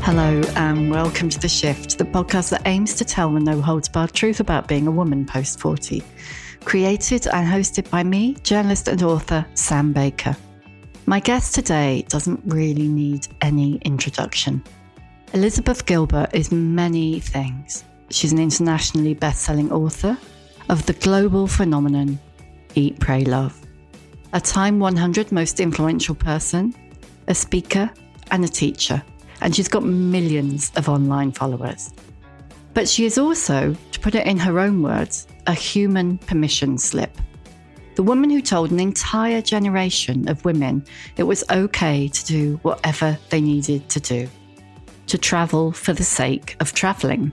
Hello and welcome to The Shift, the podcast that aims to tell the no-holds-barred truth about being a woman post-40. Created and hosted by me, journalist and author Sam Baker. My guest today doesn't really need any introduction. Elizabeth Gilbert is many things. She's an internationally best-selling author of the global phenomenon Eat, Pray, Love. A Time 100 most influential person, a speaker and a teacher. And she's got millions of online followers. But she is also, to put it in her own words, a human permission slip. The woman who told an entire generation of women it was okay to do whatever they needed to do, to travel for the sake of travelling.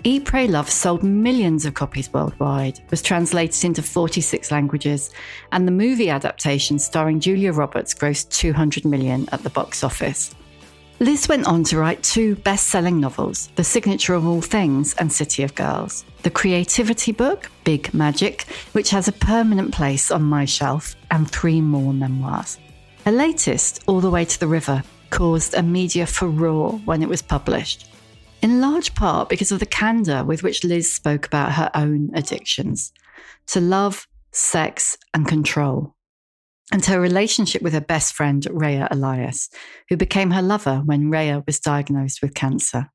Eat, Pray, Love sold millions of copies worldwide, was translated into 46 languages, and the movie adaptation starring Julia Roberts grossed $200 million at the box office. Liz went on to write 2 best-selling novels, The Signature of All Things and City of Girls, the creativity book, Big Magic, which has a permanent place on my shelf, and 3 more memoirs. Her latest, All the Way to the River, caused a media furore when it was published, in large part because of the candour with which Liz spoke about her own addictions to love, sex and control, and her relationship with her best friend, Rhea Elias, who became her lover when Rhea was diagnosed with cancer.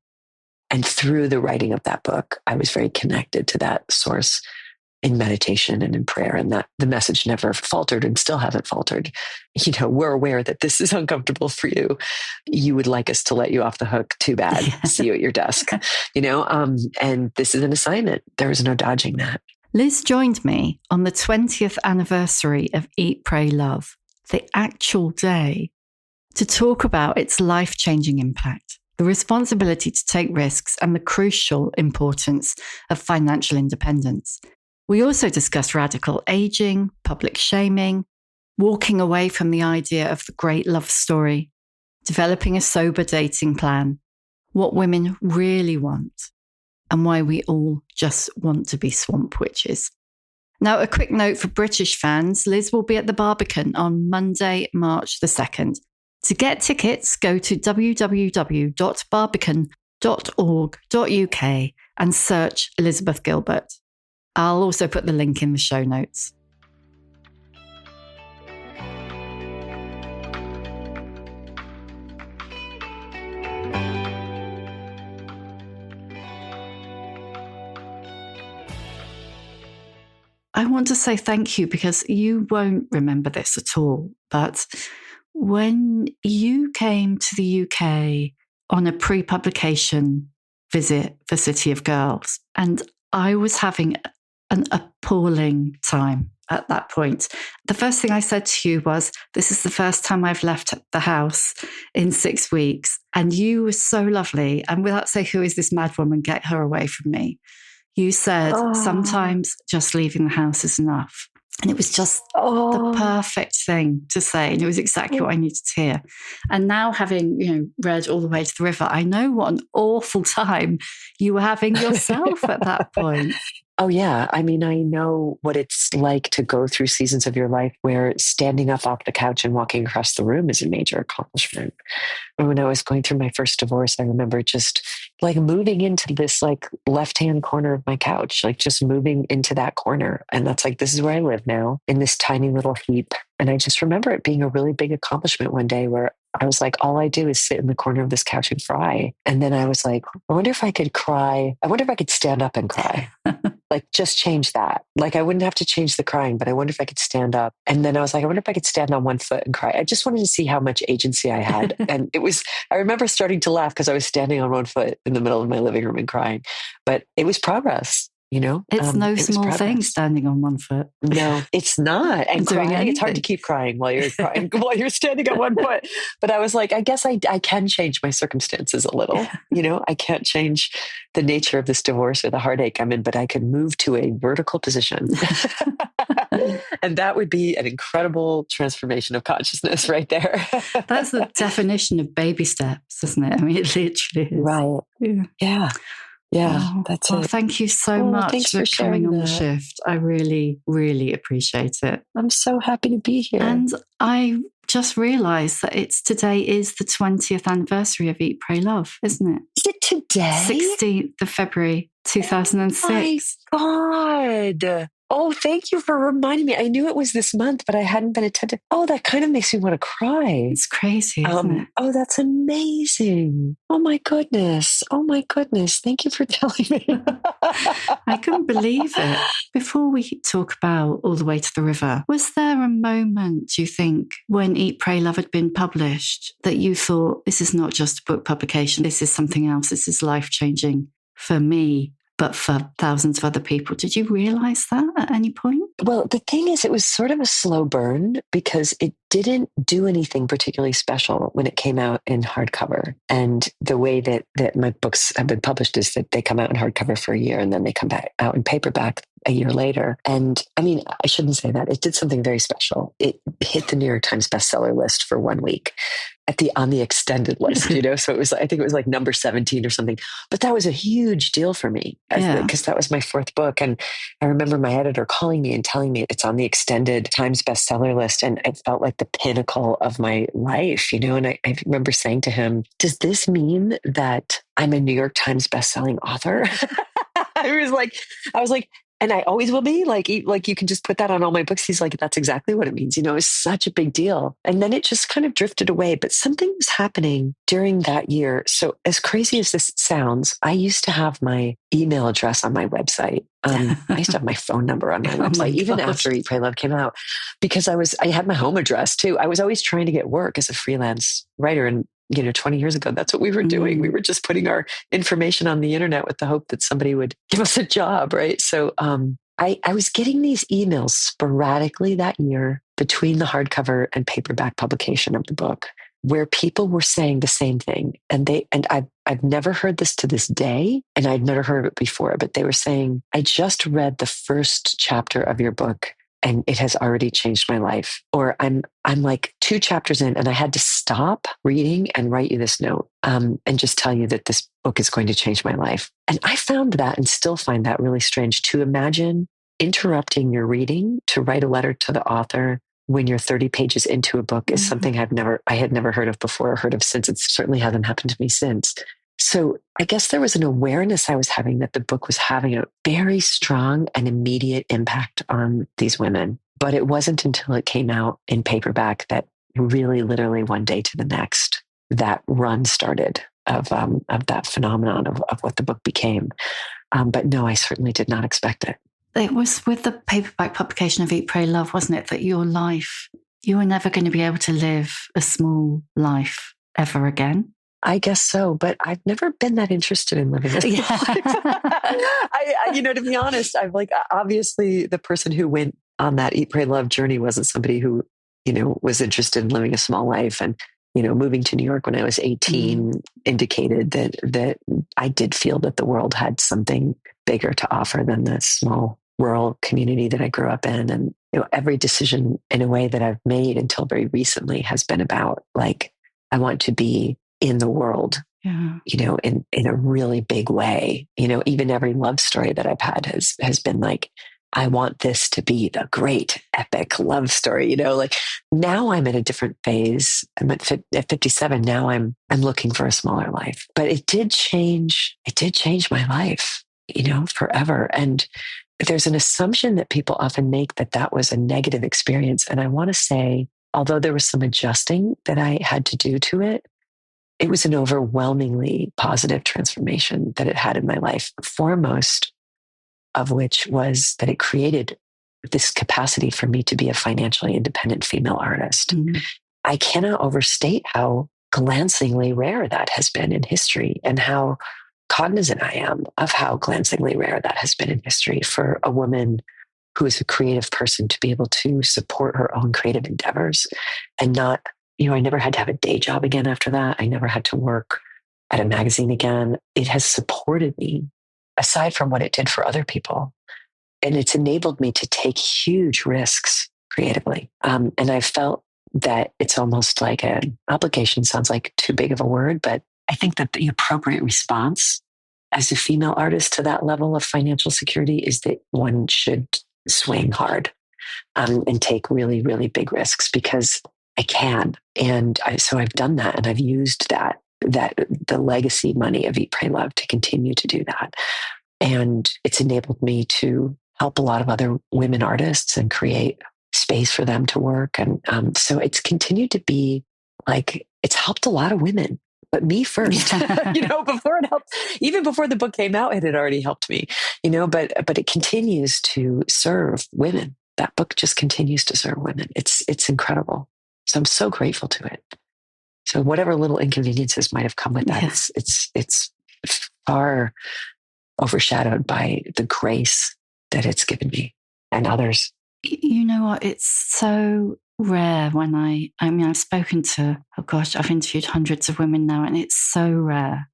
And through the writing of that book, I was very connected to that source in meditation and in prayer, and that the message never faltered and still hasn't faltered. You know, we're aware that this is uncomfortable for you. You would like us to let you off the hook. Too bad. See you at your desk, and this is an assignment. There is no dodging that. Liz joined me on the 20th anniversary of Eat, Pray, Love, the actual day, to talk about its life-changing impact, the responsibility to take risks, and the crucial importance of financial independence. We also discussed radical aging, public shaming, walking away from the idea of the great love story, developing a sober dating plan, what women really want, and why we all just want to be swamp witches. Now, a quick note for British fans, Liz will be at the Barbican on Monday, March the 2nd. To get tickets, go to www.barbican.org.uk and search Elizabeth Gilbert. I'll also put the link in the show notes. I want to say thank you because you won't remember this at all. But when you came to the UK on a pre-publication visit for City of Girls, and I was having an appalling time at that point, the first thing I said to you was, this is the first time I've left the house in 6 weeks. And you were so lovely. And without saying, who is this mad woman? Get her away from me. You said, sometimes just leaving the house is enough. And it was just the perfect thing to say. And it was exactly what I needed to hear. And now having, read All the Way to the River, I know what an awful time you were having yourself at that point. Oh, yeah. I mean, I know what it's like to go through seasons of your life where standing up off the couch and walking across the room is a major accomplishment. And when I was going through my first divorce, I remember just like moving into this like left-hand corner of my couch, like just moving into that corner. And that's like, this is where I live now in this tiny little heap. And I just remember it being a really big accomplishment one day where I was like, all I do is sit in the corner of this couch and cry. And then I was like, I wonder if I could cry. I wonder if I could stand up and cry. Like just change that. Like I wouldn't have to change the crying, but I wonder if I could stand up. And then I was like, I wonder if I could stand on one foot and cry. I just wanted to see how much agency I had. And I remember starting to laugh because I was standing on one foot in the middle of my living room and crying, but it was progress. It's no small thing standing on one foot. No, it's not. And crying, it's hard to keep crying while you're crying, while you're standing on one foot. But I was like, I guess I can change my circumstances a little. I can't change the nature of this divorce or the heartache I'm in, but I could move to a vertical position. And that would be an incredible transformation of consciousness right there. That's the definition of baby steps, isn't it? I mean, it literally is. Right. Yeah. Yeah, that's it. Thank you so much for coming on the shift. I really, really appreciate it. I'm so happy to be here. And I just realised that today is the 20th anniversary of Eat, Pray, Love, isn't it? Is it today? 16th of February, 2006. Oh my God. Oh, thank you for reminding me. I knew it was this month, but I hadn't been attentive. Oh, that kind of makes me want to cry. It's crazy, isn't it? Oh, that's amazing. Oh my goodness. Oh my goodness. Thank you for telling me. I couldn't believe it. Before we talk about All the Way to the River, was there a moment, do you think, when Eat, Pray, Love had been published that you thought, this is not just a book publication, this is something else, this is life-changing for me, but for thousands of other people? Did you realize that at any point? Well, the thing is, it was sort of a slow burn because it didn't do anything particularly special when it came out in hardcover. And the way that my books have been published is that they come out in hardcover for a year and then they come back out in paperback a year later. And I mean, I shouldn't say that. It did something very special. It hit the New York Times bestseller list for 1 week on the extended list, So it was, I think it was like number 17 or something. But that was a huge deal for me because that was my 4th book. And I remember my editor calling me and telling me it's on the extended Times bestseller list. And it felt like the pinnacle of my life, And I remember saying to him, does this mean that I'm a New York Times bestselling author? I was like, and I always will be like you can just put that on all my books. He's like, that's exactly what it means. It's such a big deal. And then it just kind of drifted away, but something was happening during that year. So as crazy as this sounds, I used to have my email address on my website. I used to have my phone number on my website, even after Eat, Pray, Love came out, because I had my home address too. I was always trying to get work as a freelance writer. And 20 years ago, that's what we were doing. We were just putting our information on the internet with the hope that somebody would give us a job, right? So I was getting these emails sporadically that year between the hardcover and paperback publication of the book, where people were saying the same thing. And I've never heard this to this day, and I'd never heard of it before, but they were saying, I just read the first chapter of your book and it has already changed my life. Or I'm like 2 chapters in and I had to stop reading and write you this note and just tell you that this book is going to change my life. And I found that and still find that really strange to imagine interrupting your reading to write a letter to the author when you're 30 pages into a book is something I had never heard of before or heard of since. It certainly hasn't happened to me since. So I guess there was an awareness I was having that the book was having a very strong and immediate impact on these women. But it wasn't until it came out in paperback that really literally one day to the next, that run started of that phenomenon of what the book became. But no, I certainly did not expect it. It was with the paperback publication of Eat, Pray, Love, wasn't it, that your life, you were never going to be able to live a small life ever again? I guess so, but I've never been that interested in living a small life. To be honest, I'm like, obviously the person who went on that Eat, Pray, Love journey wasn't somebody who, was interested in living a small life. And, moving to New York when I was 18 indicated that I did feel that the world had something bigger to offer than the small rural community that I grew up in. And, every decision in a way that I've made until very recently has been about like, I want to be in the world, in a really big way. Even every love story that I've had has been like, I want this to be the great epic love story. Like now I'm at a different phase. I'm at 57. Now I'm looking for a smaller life, but it did change my life, forever. And there's an assumption that people often make that was a negative experience. And I want to say, although there was some adjusting that I had to do to it, it was an overwhelmingly positive transformation that it had in my life, foremost of which was that it created this capacity for me to be a financially independent female artist. Mm-hmm. I cannot overstate how glancingly rare that has been in history and how cognizant I am of how glancingly rare that has been in history for a woman who is a creative person to be able to support her own creative endeavors and not, I never had to have a day job again after that. I never had to work at a magazine again. It has supported me aside from what it did for other people. And it's enabled me to take huge risks creatively. And I felt that it's almost like an obligation, sounds like too big of a word, but I think that the appropriate response as a female artist to that level of financial security is that one should swing hard and take really, really big risks, because I I can. So I've done that, and I've used that the legacy money of Eat, Pray, Love to continue to do that. And it's enabled me to help a lot of other women artists and create space for them to work. And so it's continued to be like, it's helped a lot of women, but me first, before it helped, even before the book came out, it had already helped me, but it continues to serve women. That book just continues to serve women. It's incredible. So I'm so grateful to it. So whatever little inconveniences might have come with that, it's far overshadowed by the grace that it's given me and others. You know what? It's so rare when I've spoken to, I've interviewed hundreds of women now, and it's so rare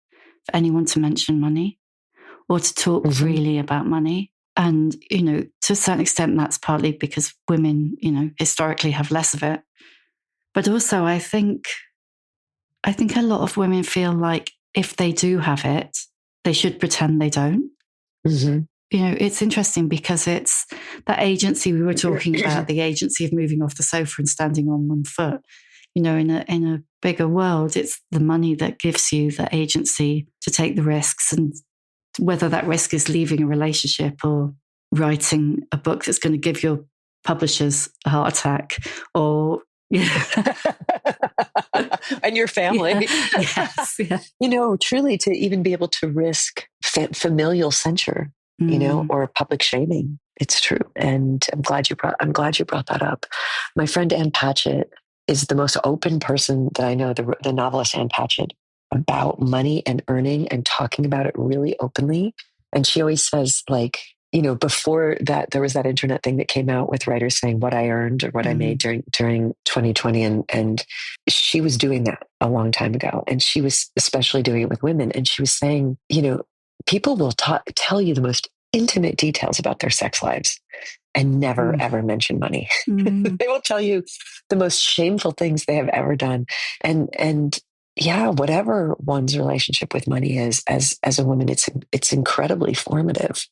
for anyone to mention money or to talk freely about money. And, to a certain extent, that's partly because women, historically have less of it. But also I think a lot of women feel like if they do have it, they should pretend they don't. Mm-hmm. It's interesting because it's that agency we were talking about, the agency of moving off the sofa and standing on one foot. In a bigger world, it's the money that gives you the agency to take the risks, and whether that risk is leaving a relationship or writing a book that's going to give your publishers a heart attack, or and your family. Yeah. Yes. Truly to even be able to risk familial censure, or public shaming. It's true. And I'm glad you brought that up. My friend Ann Patchett is the most open person that I know, the novelist Ann Patchett, about money and earning and talking about it really openly. And she always says, before that, there was that internet thing that came out with writers saying what I earned or what I made during 2020. And she was doing that a long time ago. And she was especially doing it with women. And she was saying, people will tell you the most intimate details about their sex lives and never, ever mention money. They will tell you the most shameful things they have ever done. And yeah, whatever one's relationship with money is, as a woman, it's incredibly formative.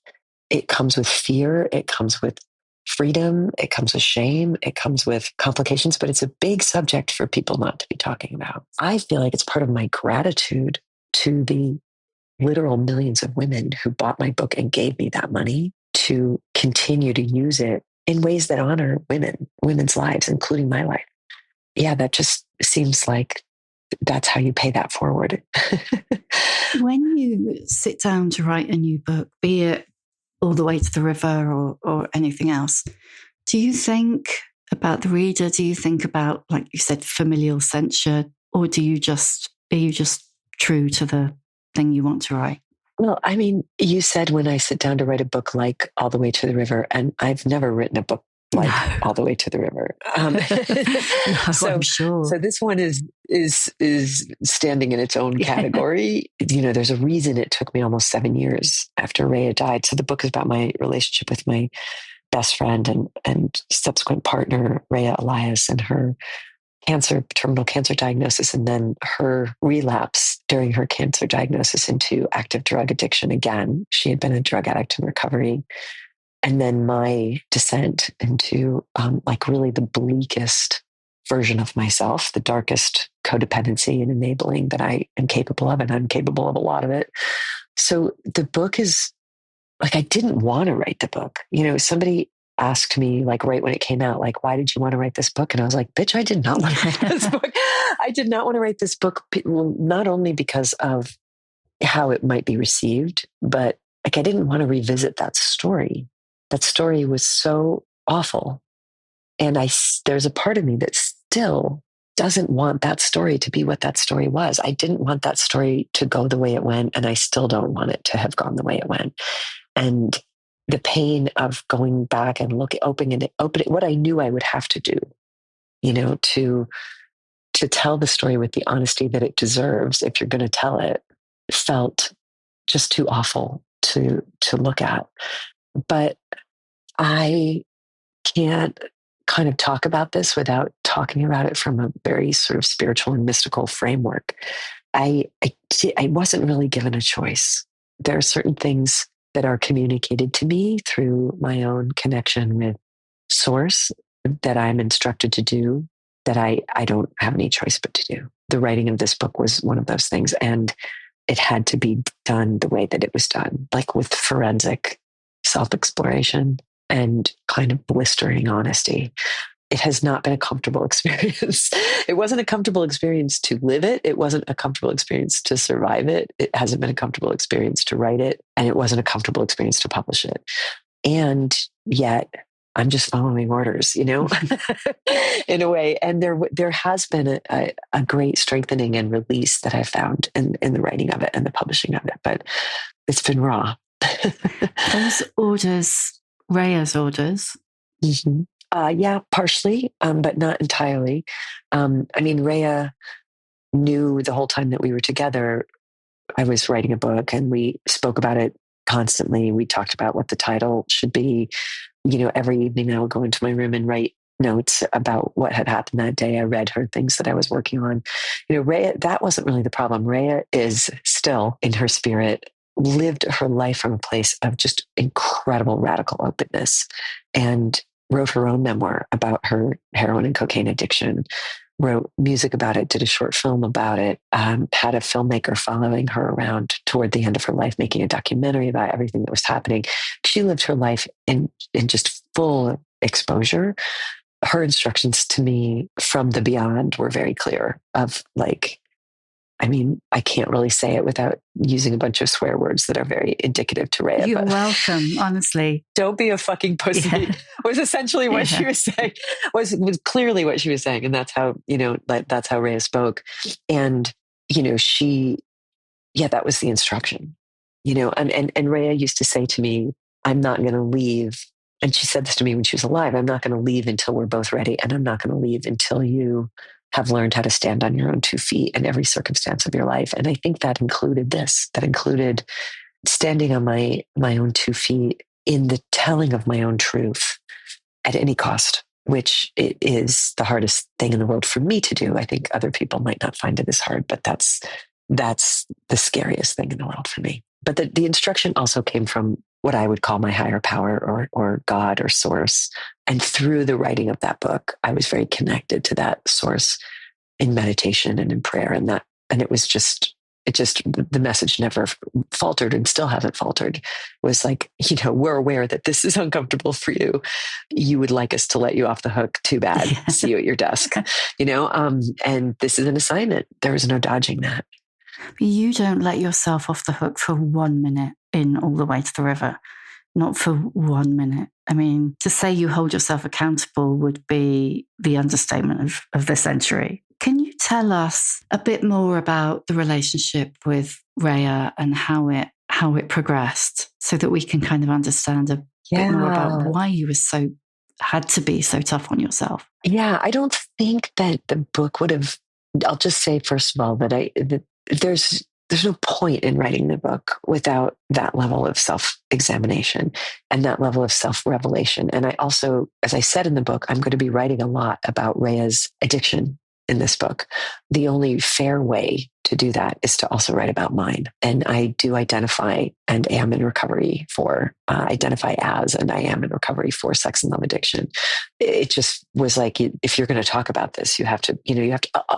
It comes with fear. It comes with freedom. It comes with shame. It comes with complications, but it's a big subject for people not to be talking about. I feel like it's part of my gratitude to the literal millions of women who bought my book and gave me that money to continue to use it in ways that honor women's lives, including my life. Yeah, that just seems like that's how you pay that forward. When you sit down to write a new book, be it All the Way to the River or anything else, do you think about the reader? Do you think about, like you said, familial censure, or are you just true to the thing you want to write? Well, I mean, you said when I sit down to write a book like All the Way to the River, and I've never written a book like All the Way to the River. No, I'm sure. So this one is standing in its own category. There's a reason it took me almost 7 years after Rhea died. So the book is about my relationship with my best friend and subsequent partner, Rhea Elias, and her terminal cancer diagnosis, and then her relapse during her cancer diagnosis into active drug addiction again. She had been a drug addict in recovery. And then my descent into really the bleakest version of myself, the darkest codependency and enabling that I am capable of, and I'm capable of a lot of it. So the book is I didn't want to write the book. Somebody asked me right when it came out, why did you want to write this book? And I was like, bitch, I did not want to write this book. I did not want to write this book, not only because of how it might be received, but I didn't want to revisit that story. That story was so awful. And there's a part of me that still doesn't want that story to be what that story was. I didn't want that story to go the way it went, and I still don't want it to have gone the way it went. And the pain of going back and opening what I knew I would have to do, to tell the story with the honesty that it deserves, if you're going to tell it, felt just too awful to look at. But I can't kind of talk about this without talking about it from a very sort of spiritual and mystical framework. I wasn't really given a choice. There are certain things that are communicated to me through my own connection with Source that I'm instructed to do. that I don't have any choice but to do. The writing of this book was one of those things. And it had to be done the way that it was done, like with forensic self-exploration and kind of blistering honesty. It has not been a comfortable experience. It wasn't a comfortable experience to live it. It wasn't a comfortable experience to survive it. It hasn't been a comfortable experience to write it. And it wasn't a comfortable experience to publish it. And yet I'm just following orders, in a way. And there has been a great strengthening and release that I found in the writing of it and the publishing of it. But it's been raw. Those orders, Raya's orders. Mm-hmm. Yeah, partially, but not entirely. Raya knew the whole time that we were together, I was writing a book and we spoke about it constantly. We talked about what the title should be. Every evening I would go into my room and write notes about what had happened that day. I read her things that I was working on. Raya, that wasn't really the problem. Raya is still, in her spirit, lived her life from a place of just incredible radical openness, and wrote her own memoir about her heroin and cocaine addiction, wrote music about it, did a short film about it, had a filmmaker following her around toward the end of her life, making a documentary about everything that was happening. She lived her life in just full exposure. Her instructions to me from the beyond were very clear of I can't really say it without using a bunch of swear words that are very indicative to Raya. You're welcome, honestly. Don't be a fucking pussy, yeah. Was essentially what she was saying, was clearly what she was saying. And that's how, that's how Raya spoke. And, that was the instruction, and Raya used to say to me, I'm not going to leave. And she said this to me when she was alive. I'm not going to leave until we're both ready. And I'm not going to leave until you have learned how to stand on your own 2 feet in every circumstance of your life. And I think that included this, that included standing on my own 2 feet in the telling of my own truth at any cost, which it is the hardest thing in the world for me to do. I think other people might not find it as hard, but that's the scariest thing in the world for me. But the instruction also came from what I would call my higher power or God or source. And through the writing of that book, I was very connected to that source in meditation and in prayer. And it was just the message never faltered and still hasn't faltered. It was like, we're aware that this is uncomfortable for you. You would like us to let you off the hook. Too bad. Yeah. See you at your desk, and this is an assignment. There is no dodging that. But you don't let yourself off the hook for 1 minute in All the Way to the River. Not for 1 minute. I mean, to say you hold yourself accountable would be the understatement of the century. Can you tell us a bit more about the relationship with Raya and how it progressed, so that we can kind of understand a bit more about why you had to be so tough on yourself? Yeah, I don't think that the book would have. I'll just say first of all that there's no point in writing the book without that level of self-examination and that level of self-revelation. And I also, as I said in the book, I'm going to be writing a lot about Raya's addiction in this book. The only fair way to do that is to also write about mine. And I do identify and am in recovery for, identify as, and I am in recovery for sex and love addiction. It just was like, if you're going to talk about this, you have to,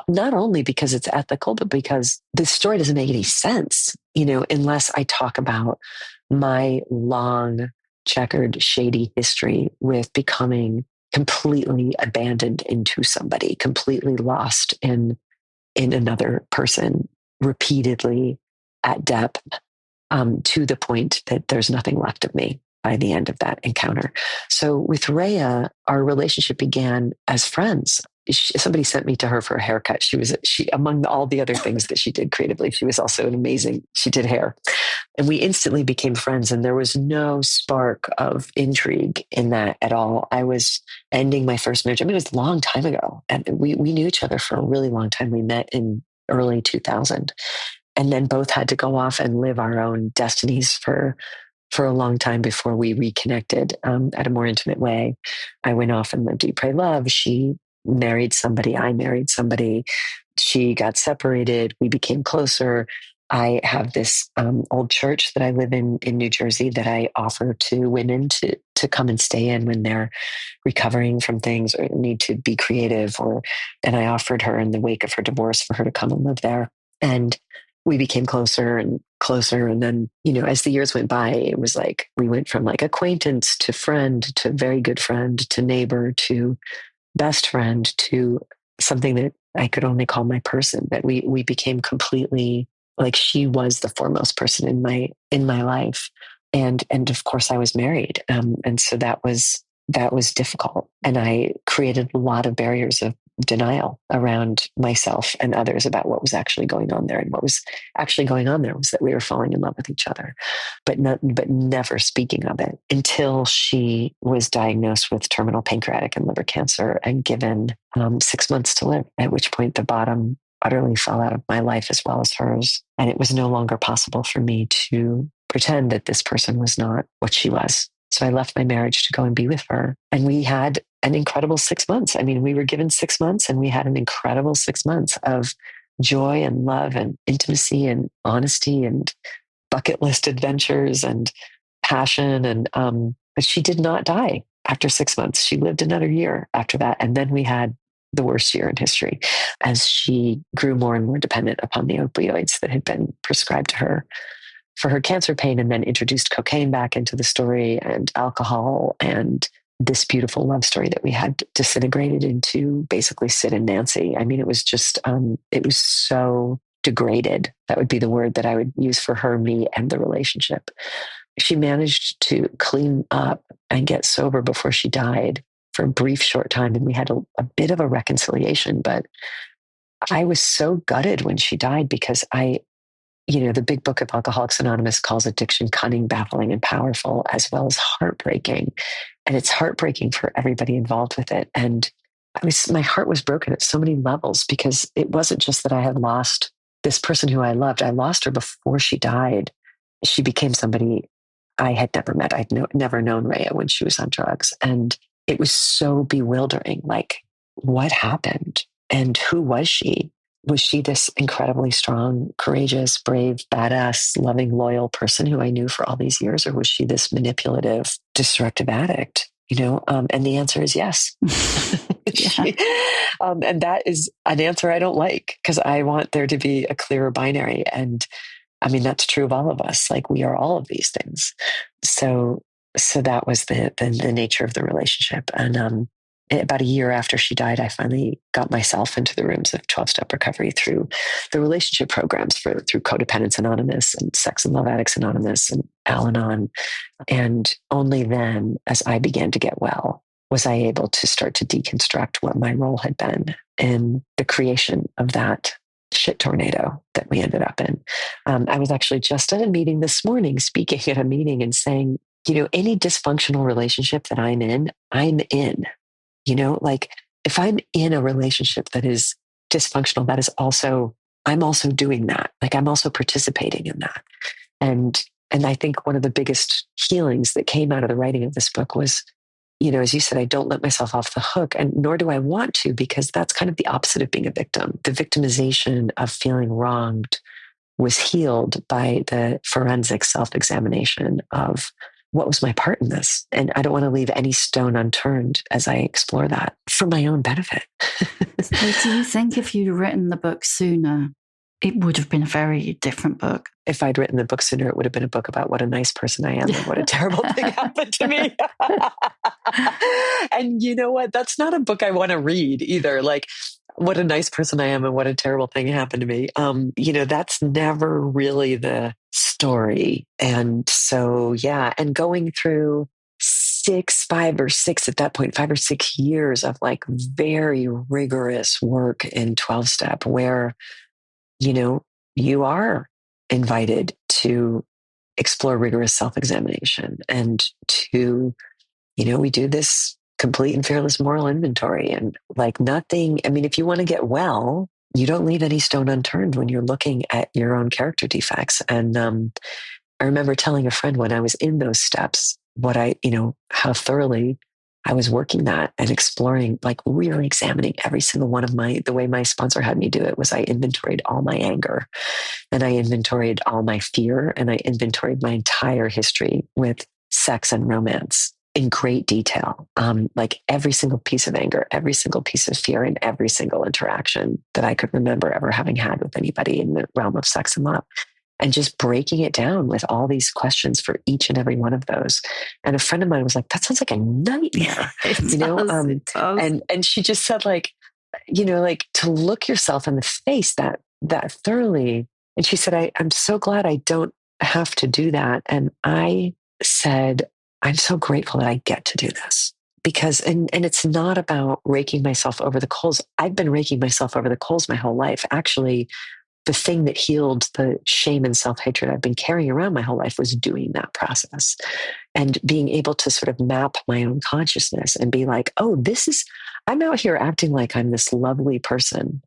not only because it's ethical, but because this story doesn't make any sense, unless I talk about my long, checkered, shady history with becoming completely abandoned into somebody, completely lost in another person, repeatedly at depth, to the point that there's nothing left of me by the end of that encounter. So with Raya, our relationship began as friends. Somebody sent me to her for a haircut. She among all the other things that she did creatively, she was also she did hair. And we instantly became friends, and there was no spark of intrigue in that at all. I was ending my first marriage. I mean, it was a long time ago, and we knew each other for a really long time. We met in early 2000, and then both had to go off and live our own destinies for a long time before we reconnected at a more intimate way. I went off and lived Eat, Pray, Love. She married somebody. I married somebody. She got separated. We became closer. I have this old church that I live in New Jersey that I offer to women to to come and stay in when they're recovering from things or need to be creative. And I offered her in the wake of her divorce for her to come and live there. And we became closer and closer. And then, as the years went by, it was like we went from like acquaintance to friend to very good friend to neighbor to best friend to something that I could only call my person, that we became completely like she was the foremost person in my life. And of course I was married. And so that was difficult. And I created a lot of barriers of denial around myself and others about what was actually going on there. And what was actually going on there was that we were falling in love with each other, but never speaking of it until she was diagnosed with terminal pancreatic and liver cancer and given 6 months to live, at which point the bottom utterly fell out of my life as well as hers. And it was no longer possible for me to pretend that this person was not what she was. So I left my marriage to go and be with her. And we had an incredible 6 months. I mean, we were given 6 months and we had an incredible 6 months of joy and love and intimacy and honesty and bucket list adventures and passion. And, but she did not die after 6 months. She lived another year after that. And then we had the worst year in history as she grew more and more dependent upon the opioids that had been prescribed to her for her cancer pain, and then introduced cocaine back into the story and alcohol, and this beautiful love story that we had disintegrated into basically Sid and Nancy. I mean, it was just, it was so degraded. That would be the word that I would use for her, me, and the relationship. She managed to clean up and get sober before she died for a brief short time. And we had a bit of a reconciliation, but I was so gutted when she died because the big book of Alcoholics Anonymous calls addiction cunning, baffling, and powerful, as well as heartbreaking. And it's heartbreaking for everybody involved with it. And my heart was broken at so many levels because it wasn't just that I had lost this person who I loved. I lost her before she died. She became somebody I had never met. I'd never known Rhea when she was on drugs. And it was so bewildering. Like, what happened? And who was she? Was she this incredibly strong, courageous, brave, badass, loving, loyal person who I knew for all these years? Or was she this manipulative, destructive addict? And the answer is yes. And that is an answer I don't like because I want there to be a clearer binary. And I mean, that's true of all of us. Like, we are all of these things. So that was the nature of the relationship. And about a year after she died, I finally got myself into the rooms of 12-step recovery through the relationship programs through Codependence Anonymous and Sex and Love Addicts Anonymous and Al-Anon. And only then, as I began to get well, was I able to start to deconstruct what my role had been in the creation of that shit tornado that we ended up in. I was actually just at a meeting this morning, speaking at a meeting and saying, any dysfunctional relationship that I'm in. Like, if I'm in a relationship that is dysfunctional, I'm also doing that. Like, I'm also participating in that. And I think one of the biggest healings that came out of the writing of this book was, as you said, I don't let myself off the hook, and nor do I want to, because that's kind of the opposite of being a victim. The victimization of feeling wronged was healed by the forensic self-examination of what was my part in this? And I don't want to leave any stone unturned as I explore that for my own benefit. So do you think if you'd written the book sooner, it would have been a very different book? If I'd written the book sooner, it would have been a book about what a nice person I am and what a terrible thing happened to me. And you know what? That's not a book I want to read either. Like, what a nice person I am and what a terrible thing happened to me. That's never really the story. And so, yeah. And going through 5 or 6 years of like very rigorous work in 12-step where, you are invited to explore rigorous self-examination and to, we do this complete and fearless moral inventory and like nothing. I mean, if you want to get well, you don't leave any stone unturned when you're looking at your own character defects. And I remember telling a friend when I was in those steps, how thoroughly I was working that and exploring, like really examining every single one of the way my sponsor had me do it was I inventoried all my anger and I inventoried all my fear and I inventoried my entire history with sex and romance in great detail, like every single piece of anger, every single piece of fear, and every single interaction that I could remember ever having had with anybody in the realm of sex and love, and just breaking it down with all these questions for each and every one of those. And a friend of mine was like, that sounds like a nightmare, It does. and she just said, like, like to look yourself in the face that thoroughly. And she said, I'm so glad I don't have to do that. And I said, I'm so grateful that I get to do this, because, and it's not about raking myself over the coals. I've been raking myself over the coals my whole life. Actually, the thing that healed the shame and self-hatred I've been carrying around my whole life was doing that process and being able to sort of map my own consciousness and be like, oh, I'm out here acting like I'm this lovely person,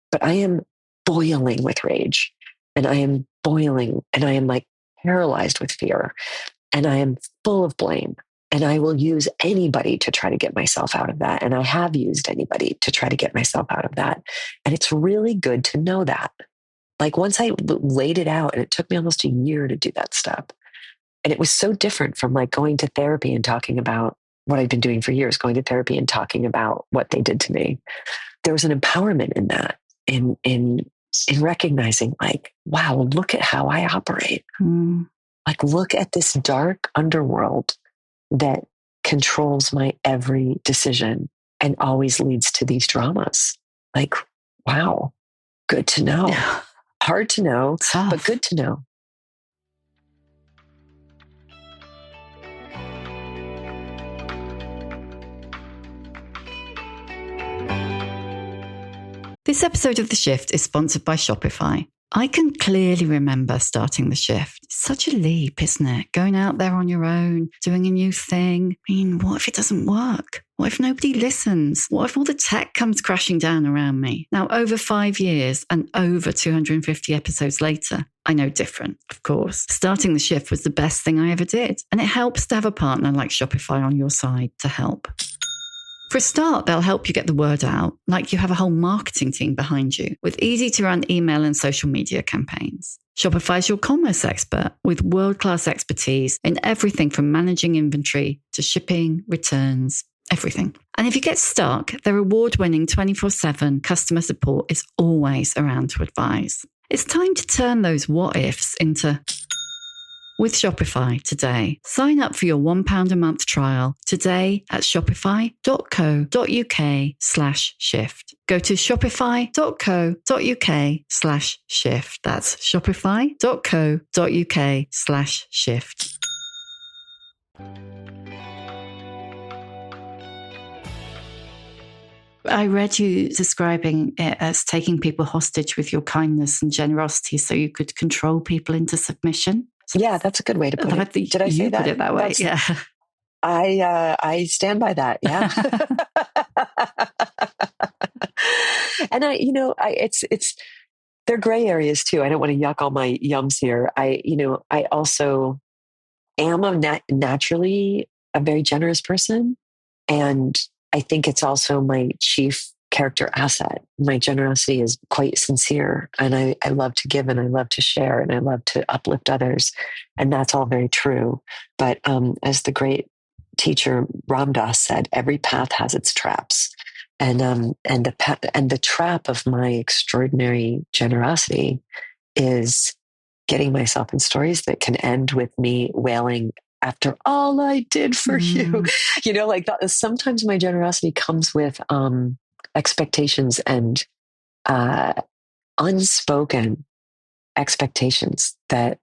but I am boiling with rage, and I am boiling, and I am like paralyzed with fear, and I am full of blame. And I will use anybody to try to get myself out of that. And I have used anybody to try to get myself out of that. And it's really good to know that. Like once I laid it out, and it took me almost a year to do that stuff. And it was so different from like going to therapy and talking about what I'd been doing for years, going to therapy and talking about what they did to me. There was an empowerment in that, in recognizing like, wow, look at how I operate. Like, look at this dark underworld that controls my every decision and always leads to these dramas. Like, wow, good to know. Hard to know, Tough. but good to know. This episode of The Shift is sponsored by Shopify. I can clearly remember starting The Shift. It's such a leap, isn't it? Going out there on your own, doing a new thing. I mean, what if it doesn't work? What if nobody listens? What if all the tech comes crashing down around me? Now, over 5 years and over 250 episodes later, I know different, of course. Starting The Shift was the best thing I ever did. And it helps to have a partner like Shopify on your side to help. For a start, they'll help you get the word out, like you have a whole marketing team behind you with easy-to-run email and social media campaigns. Shopify's your commerce expert with world-class expertise in everything from managing inventory to shipping, returns, everything. And if you get stuck, their award-winning 24/7 customer support is always around to advise. It's time to turn those what-ifs into... With Shopify today. Sign up for your £1 a month trial today at shopify.co.uk/shift. Go to shopify.co.uk/shift. That's shopify.co.uk/shift. I read you describing it as taking people hostage with your kindness and generosity so you could control people into submission. Yeah, that's a good way to put it. Did I say that? Put it that way? Yeah. I stand by that. Yeah. And they're gray areas too. I don't want to yuck all my yums here. I also am naturally a very generous person. And I think it's also my chief character asset. My generosity is quite sincere, and I love to give, and I love to share, and I love to uplift others. And that's all very true. But as the great teacher Ram Dass said, every path has its traps. And the trap of my extraordinary generosity is getting myself in stories that can end with me wailing, after all I did for you. Like that, sometimes my generosity comes with expectations and unspoken expectations that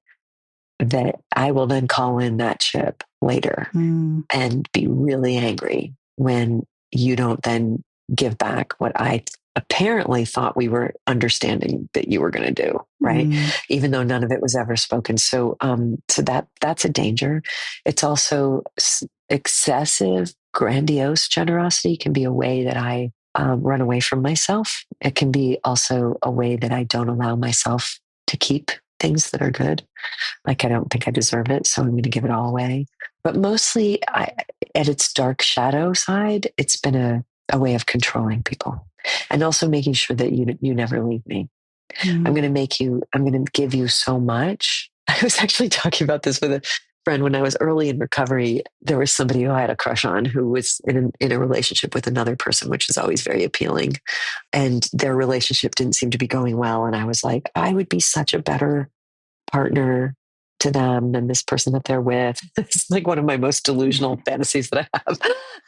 I will then call in that ship later and be really angry when you don't then give back what I apparently thought we were understanding that you were going to do, right? Even though none of it was ever spoken. So that's a danger. It's also excessive, grandiose generosity can be a way that I run away from myself. It can be also a way that I don't allow myself to keep things that are good. Like, I don't think I deserve it, so I'm going to give it all away. But mostly, at its dark shadow side, it's been a way of controlling people, and also making sure that you never leave me. I'm going to give you so much. I was actually talking about this with friend, when I was early in recovery, there was somebody who I had a crush on who was in a relationship with another person, which is always very appealing. And their relationship didn't seem to be going well. And I was like, I would be such a better partner to them than this person that they're with. It's like one of my most delusional fantasies that I have.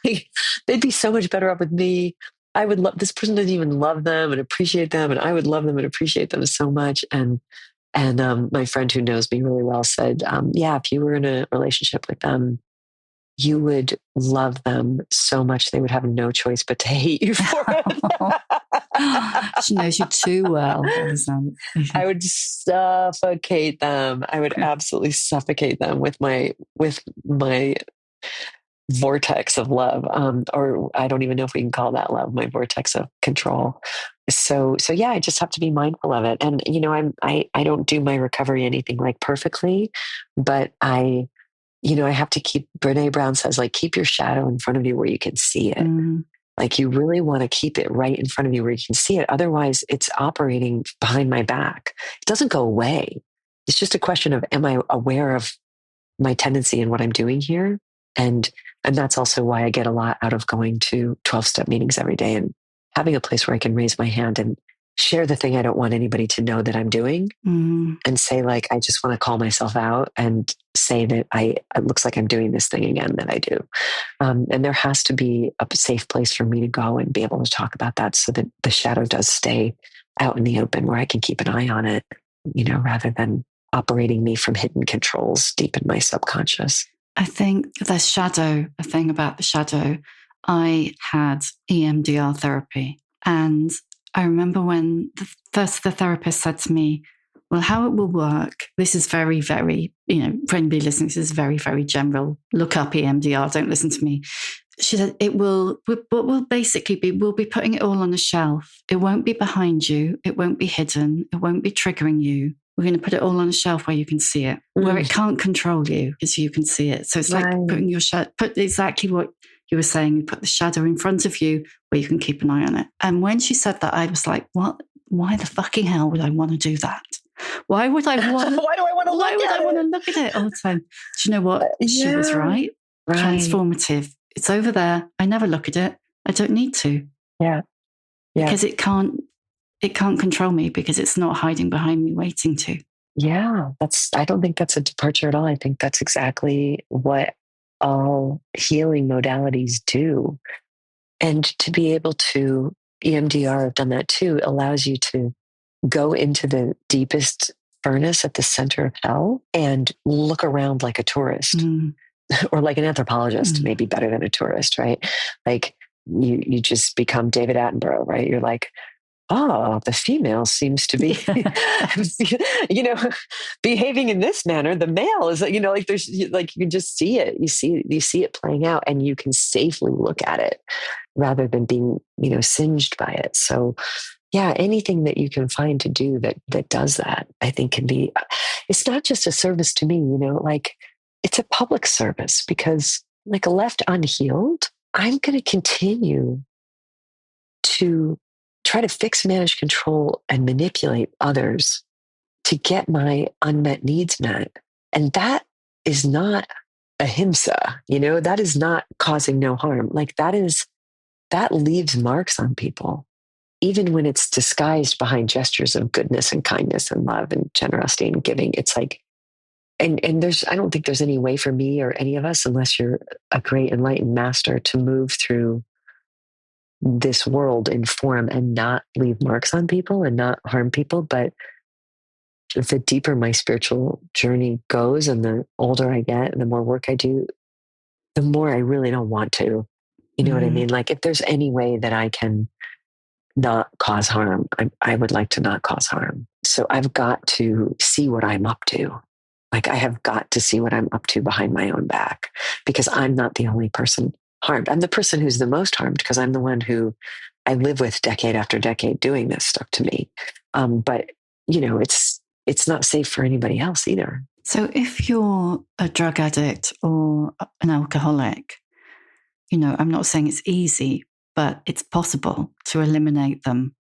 Like, they'd be so much better off with me. I would love this person doesn't even love them and appreciate them, and I would love them and appreciate them so much. And my friend who knows me really well said, yeah, if you were in a relationship with them, you would love them so much they would have no choice but to hate you for it. She knows you too well. I would suffocate them. I would absolutely suffocate them with my vortex of love, or I don't even know if we can call that love, my vortex of control. So yeah, I just have to be mindful of it. And I don't do my recovery anything like perfectly, but I have to keep. Brene Brown says, like, keep your shadow in front of you where you can see it. Like, you really want to keep it right in front of you where you can see it. Otherwise, it's operating behind my back. It doesn't go away. It's just a question of, am I aware of my tendency and what I'm doing here? And that's also why I get a lot out of going to 12-step meetings every day and having a place where I can raise my hand and share the thing I don't want anybody to know that I'm doing, and say, like, I just want to call myself out and say that it looks like I'm doing this thing again that I do. And there has to be a safe place for me to go and be able to talk about that, so that the shadow does stay out in the open where I can keep an eye on it, rather than operating me from hidden controls deep in my subconscious. I think the thing about the shadow, I had EMDR therapy, and I remember when the therapist said to me, well, how it will work, this is very, very, for anybody listening, this is very, very general. Look up EMDR, don't listen to me. She said, we'll basically be, we'll be putting it all on a shelf. It won't be behind you. It won't be hidden. It won't be triggering you. We're going to put it all on a shelf where you can see it, where it can't control you because you can see it. So it's like putting put exactly what you were saying. You put the shadow in front of you where you can keep an eye on it. And when she said that, I was like, what? Why the fucking hell would I want to do that? Why would I want? Why do I want to look at it? Why would I want to look at it all the time? Do you know what? She was right. Transformative. It's over there. I never look at it. I don't need to. Yeah. Because it can't control me, because it's not hiding behind me waiting to. Yeah. I don't think that's a departure at all. I think that's exactly what all healing modalities do. And to be able to, EMDR, I've done that too, allows you to go into the deepest furnace at the center of hell and look around like a tourist. Or like an anthropologist, maybe better than a tourist, right? Like you just become David Attenborough, right? You're like, oh, the female seems to be, behaving in this manner. The male is, like there's, like, you can just see it. You see it playing out, and you can safely look at it rather than being, singed by it. So yeah, anything that you can find to do that does that, I think can be, it's not just a service to me, like, it's a public service, because, like, left unhealed, I'm going to continue to try to fix, manage, control, and manipulate others to get my unmet needs met. And that is not ahimsa, that is not causing no harm. Like, that leaves marks on people, even when it's disguised behind gestures of goodness and kindness and love and generosity and giving. It's like, and I don't think there's any way for me or any of us, unless you're a great enlightened master, to move through this world in form and not leave marks on people and not harm people. But the deeper my spiritual journey goes, and the older I get and the more work I do, the more I really don't want to. You know what I mean? Like, if there's any way that I can not cause harm, I would like to not cause harm. So I've got to see what I'm up to. Like, I have got to see what I'm up to behind my own back, because I'm not the only person harmed. I'm the person who's the most harmed, because I'm the one who I live with decade after decade doing this stuff to me. But it's not safe for anybody else either. So if you're a drug addict or an alcoholic, I'm not saying it's easy, but it's possible to eliminate them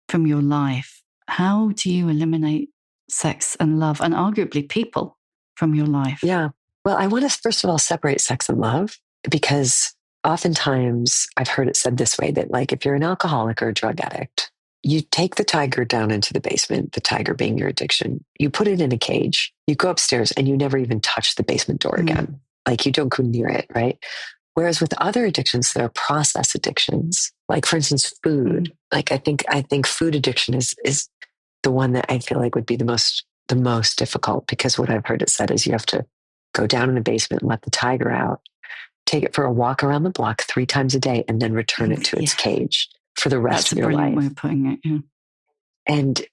from your life. How do you eliminate sex and love, and arguably people, from your life? Yeah. Well, I want to first of all separate sex and love, because oftentimes I've heard it said this way, that like if you're an alcoholic or a drug addict, you take the tiger down into the basement, the tiger being your addiction, you put it in a cage, you go upstairs and you never even touch the basement door again. Like you don't go near it, right? Whereas with other addictions that are process addictions, like for instance, food, like I think food addiction is the one that I feel like would be the most difficult, because what I've heard it said is you have to go down in the basement and let the tiger out, take it for a walk around the block 3 times a day, and then return it to its cage for the rest of your life. That's a brilliant way of putting it. Yeah. And,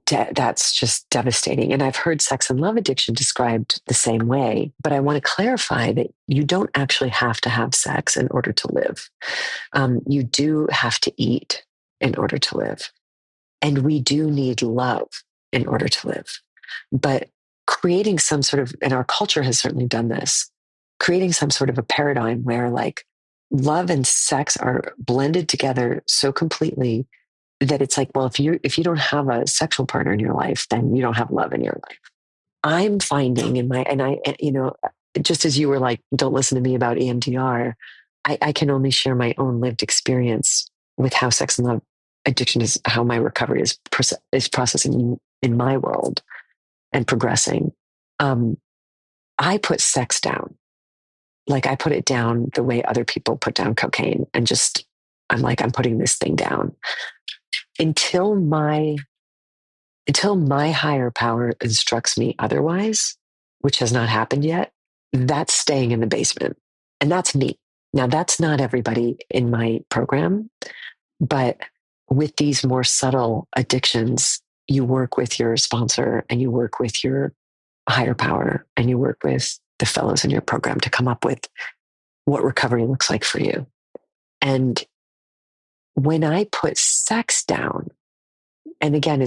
that's just devastating. And I've heard sex and love addiction described the same way, but I want to clarify that you don't actually have to have sex in order to live. You do have to eat in order to live. And we do need love in order to live. But creating some sort of, and our culture has certainly done this, creating some sort of a paradigm where like love and sex are blended together so completely that it's like, well, if you don't have a sexual partner in your life, then you don't have love in your life. I'm finding just as you were like, don't listen to me about EMDR, I can only share my own lived experience with how sex and love addiction is, how my recovery is processing in my world and progressing. I put sex down. Like I put it down the way other people put down cocaine, and just, I'm putting this thing down until my higher power instructs me otherwise, which has not happened yet. That's staying in the basement. And that's me. Now, that's not everybody in my program, but with these more subtle addictions, you work with your sponsor and you work with your higher power and you work with the fellows in your program to come up with what recovery looks like for you. And when I put sex down, and again,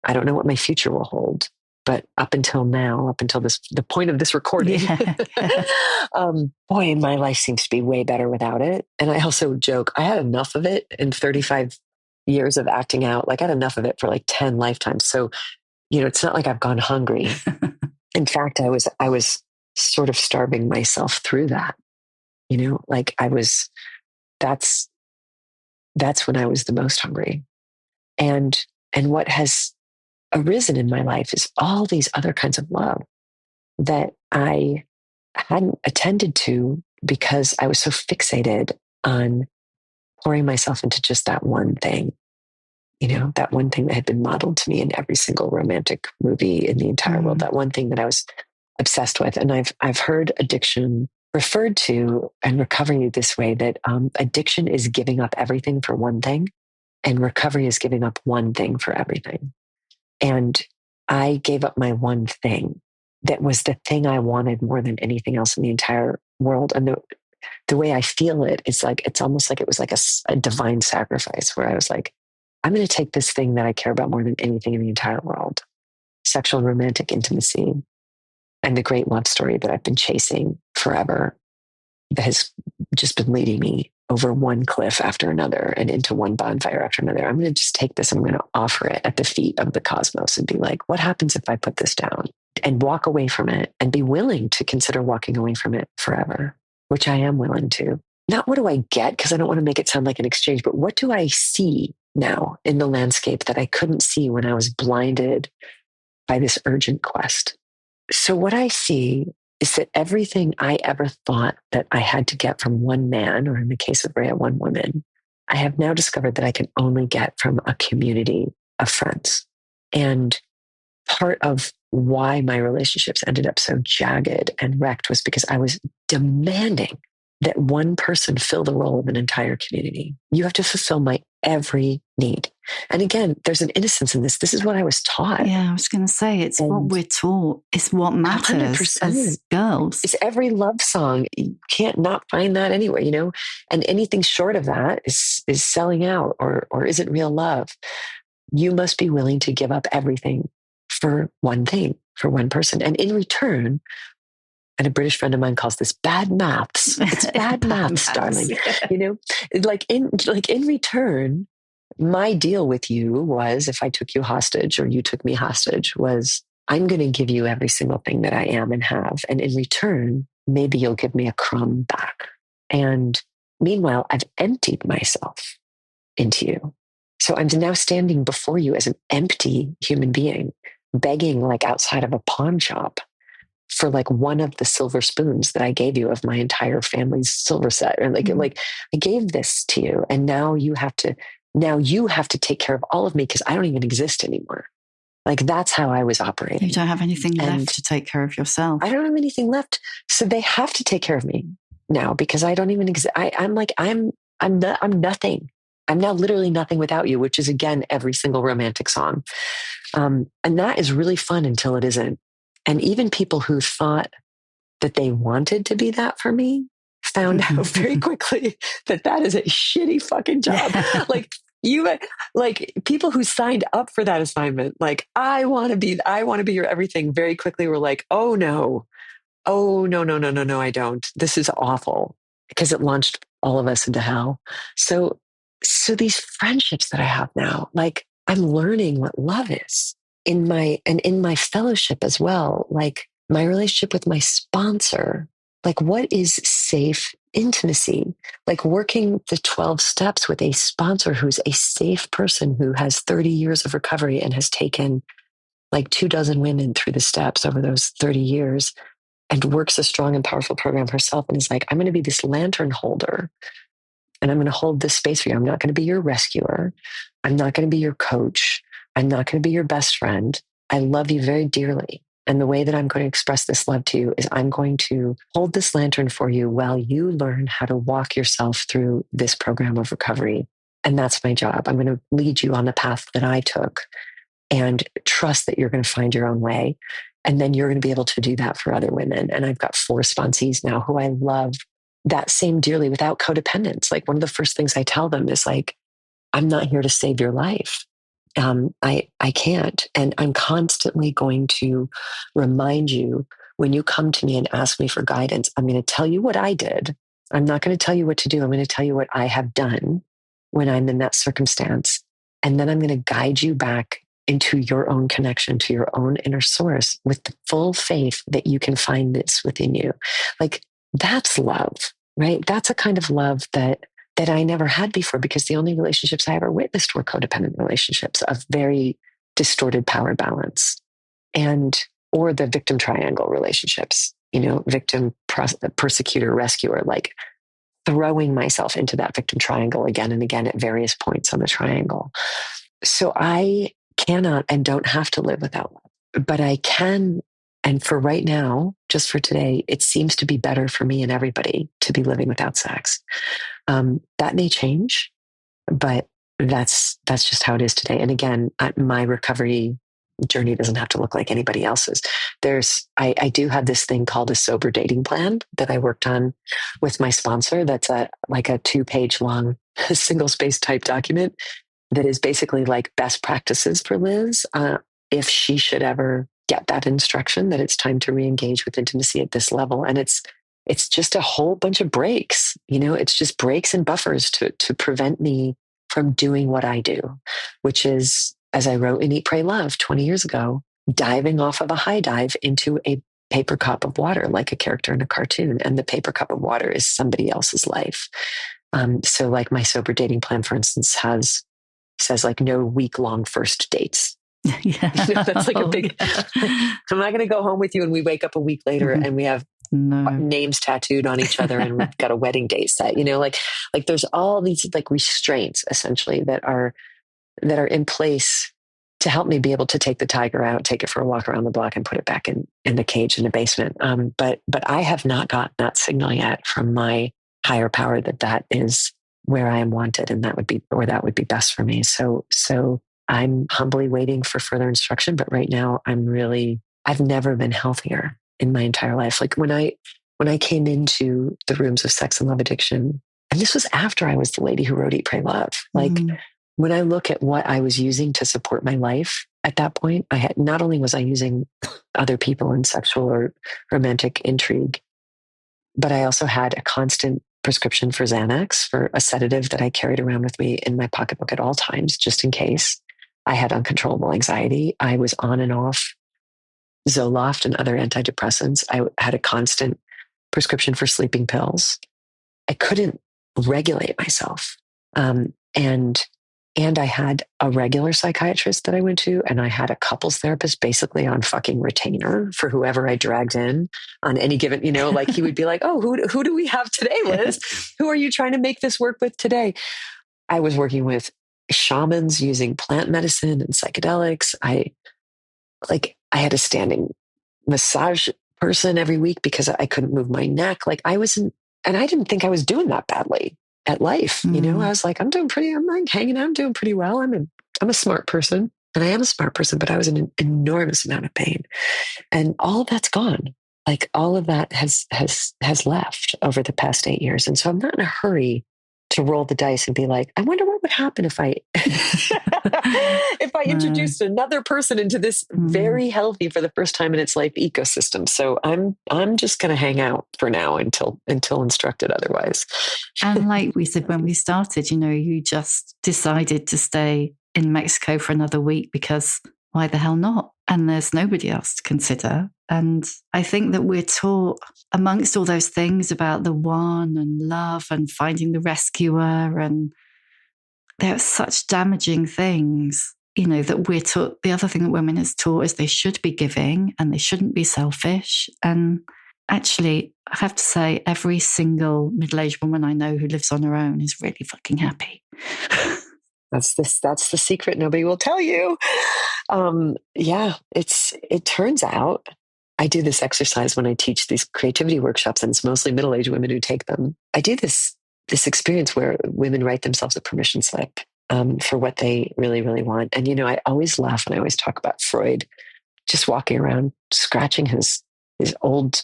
I don't know what my future will hold, but up until the point of this recording, boy, my life seems to be way better without it. And I also joke, I had enough of it in 35 years of acting out. Like I had enough of it for like 10 lifetimes. So, it's not like I've gone hungry. In fact, I was sort of starving myself through that, like that's when I was the most hungry. And what has arisen in my life is all these other kinds of love that I hadn't attended to because I was so fixated on pouring myself into just that one thing, that one thing that had been modeled to me in every single romantic movie in the entire world, that one thing that I was obsessed with. And I've heard addiction referred to and recovery this way, that addiction is giving up everything for one thing, and recovery is giving up one thing for everything. And I gave up my one thing that was the thing I wanted more than anything else in the entire world. And the way I feel it, it's almost like it was like a divine sacrifice, where I was like, I'm going to take this thing that I care about more than anything in the entire world, sexual and romantic intimacy, and the great love story that I've been chasing forever, that has just been leading me over one cliff after another and into one bonfire after another. I'm going to just take this and I'm going to offer it at the feet of the cosmos and be like, what happens if I put this down and walk away from it, and be willing to consider walking away from it forever, which I am willing to. Not what do I get, because I don't want to make it sound like an exchange, but what do I see now in the landscape that I couldn't see when I was blinded by this urgent quest? So what I see is that everything I ever thought that I had to get from one man, or in the case of Rhea, one woman, I have now discovered that I can only get from a community of friends. And part of why my relationships ended up so jagged and wrecked was because I was demanding that one person fill the role of an entire community. You have to fulfill my every need. And again, there's an innocence in this. This is what I was taught. Yeah, I was going to say, it's what we're taught. It's what matters 100%. as girls. It's every love song. You can't not find that anywhere, and anything short of that is selling out or isn't real love. You must be willing to give up everything for one thing, for one person. And in return, and a British friend of mine calls this bad maths. It's bad maths, darling. Like in return, my deal with you was, if I took you hostage or you took me hostage, was I'm going to give you every single thing that I am and have. And in return, maybe you'll give me a crumb back. And meanwhile, I've emptied myself into you. So I'm now standing before you as an empty human being, begging like outside of a pawn shop for like one of the silver spoons that I gave you of my entire family's silver set. And like I gave this to you, and now you have to take care of all of me because I don't even exist anymore. Like that's how I was operating. You don't have anything left to take care of yourself. I don't have anything left. So they have to take care of me now because I don't even exist. I'm nothing. I'm now literally nothing without you, which is again, every single romantic song. And that is really fun until it isn't. And even people who thought that they wanted to be that for me found out very quickly that that is a shitty fucking job. Like people who signed up for that assignment, like, I want to be your everything, very quickly were like, oh no, no, I don't. This is awful, because it launched all of us into hell. So these friendships that I have now, like I'm learning what love is in my fellowship as well. Like my relationship with my sponsor, like what is safe intimacy, like working the 12 steps with a sponsor who's a safe person who has 30 years of recovery and has taken like 24 women through the steps over those 30 years and works a strong and powerful program herself. And is like, I'm going to be this lantern holder and I'm going to hold this space for you. I'm not going to be your rescuer. I'm not going to be your coach. I'm not going to be your best friend. I love you very dearly. And the way that I'm going to express this love to you is I'm going to hold this lantern for you while you learn how to walk yourself through this program of recovery. And that's my job. I'm going to lead you on the path that I took and trust that you're going to find your own way. And then you're going to be able to do that for other women. And I've got 4 sponsees now who I love that same dearly without codependence. Like one of the first things I tell them is like, I'm not here to save your life. I can't. And I'm constantly going to remind you when you come to me and ask me for guidance, I'm going to tell you what I did. I'm not going to tell you what to do. I'm going to tell you what I have done when I'm in that circumstance. And then I'm going to guide you back into your own connection to your own inner source with the full faith that you can find this within you. Like that's love, right? That's a kind of love that I never had before, because the only relationships I ever witnessed were codependent relationships of very distorted power balance, or the victim triangle relationships, victim, persecutor, rescuer, like throwing myself into that victim triangle again and again at various points on the triangle. So I cannot and don't have to live without love, but I can. And for right now, just for today, it seems to be better for me and everybody to be living without sex. That may change, but that's just how it is today. And again, my recovery journey doesn't have to look like anybody else's. I do have this thing called a sober dating plan that I worked on with my sponsor. That's like a 2-page long single space type document that is basically like best practices for Liz. If she should ever get that instruction that it's time to re-engage with intimacy at this level. And it's just a whole bunch of breaks, it's just breaks and buffers to prevent me from doing what I do, which is, as I wrote in Eat, Pray, Love 20 years ago, diving off of a high dive into a paper cup of water, like a character in a cartoon. And the paper cup of water is somebody else's life. So like my sober dating plan, for instance, says like no week-long first dates. Yeah. That's like a big, I'm not going to go home with you and we wake up a week later and we have names tattooed on each other and we've got a wedding date set, like there's all these like restraints essentially that are in place to help me be able to take the tiger out, take it for a walk around the block and put it back in the cage in the basement. But I have not gotten that signal yet from my higher power that is where I am wanted. And that would be best for me. So I'm humbly waiting for further instruction. But right now I've never been healthier in my entire life. Like when I came into the rooms of sex and love addiction, and this was after I was the lady who wrote Eat, Pray, Love. Like when I look at what I was using to support my life at that point, not only was I using other people in sexual or romantic intrigue, but I also had a constant prescription for Xanax, for a sedative that I carried around with me in my pocketbook at all times, just in case. I had uncontrollable anxiety. I was on and off Zoloft and other antidepressants. I had a constant prescription for sleeping pills. I couldn't regulate myself. And I had a regular psychiatrist that I went to, and I had a couples therapist basically on fucking retainer for whoever I dragged in on any given, like he would be like, oh, who do we have today, Liz? Who are you trying to make this work with today? I was working with shamans using plant medicine and psychedelics. I had a standing massage person every week because I couldn't move my neck. Like I wasn't, and I didn't think I was doing that badly at life. I was like, I'm like hanging out, I'm doing pretty well. I'm a smart person, and I am a smart person, but I was in an enormous amount of pain, and all of that's gone. Like all of that has left over the past 8 years. And so I'm not in a hurry to roll the dice and be like, I wonder what would happen if I if I introduced another person into this very healthy for the first time in its life ecosystem. So I'm just going to hang out for now until instructed otherwise. And like we said when we started, you just decided to stay in Mexico for another week because why the hell not? And there's nobody else to consider. And I think that we're taught amongst all those things about the one and love and finding the rescuer, and there are such damaging things, that we're taught. The other thing that women is taught is they should be giving and they shouldn't be selfish. And actually, I have to say, every single middle-aged woman I know who lives on her own is really fucking happy. That's the secret nobody will tell you. It turns out I do this exercise when I teach these creativity workshops, and it's mostly middle-aged women who take them. I do this experience where women write themselves a permission slip for what they really, really want. And, I always laugh when I always talk about Freud just walking around, scratching his old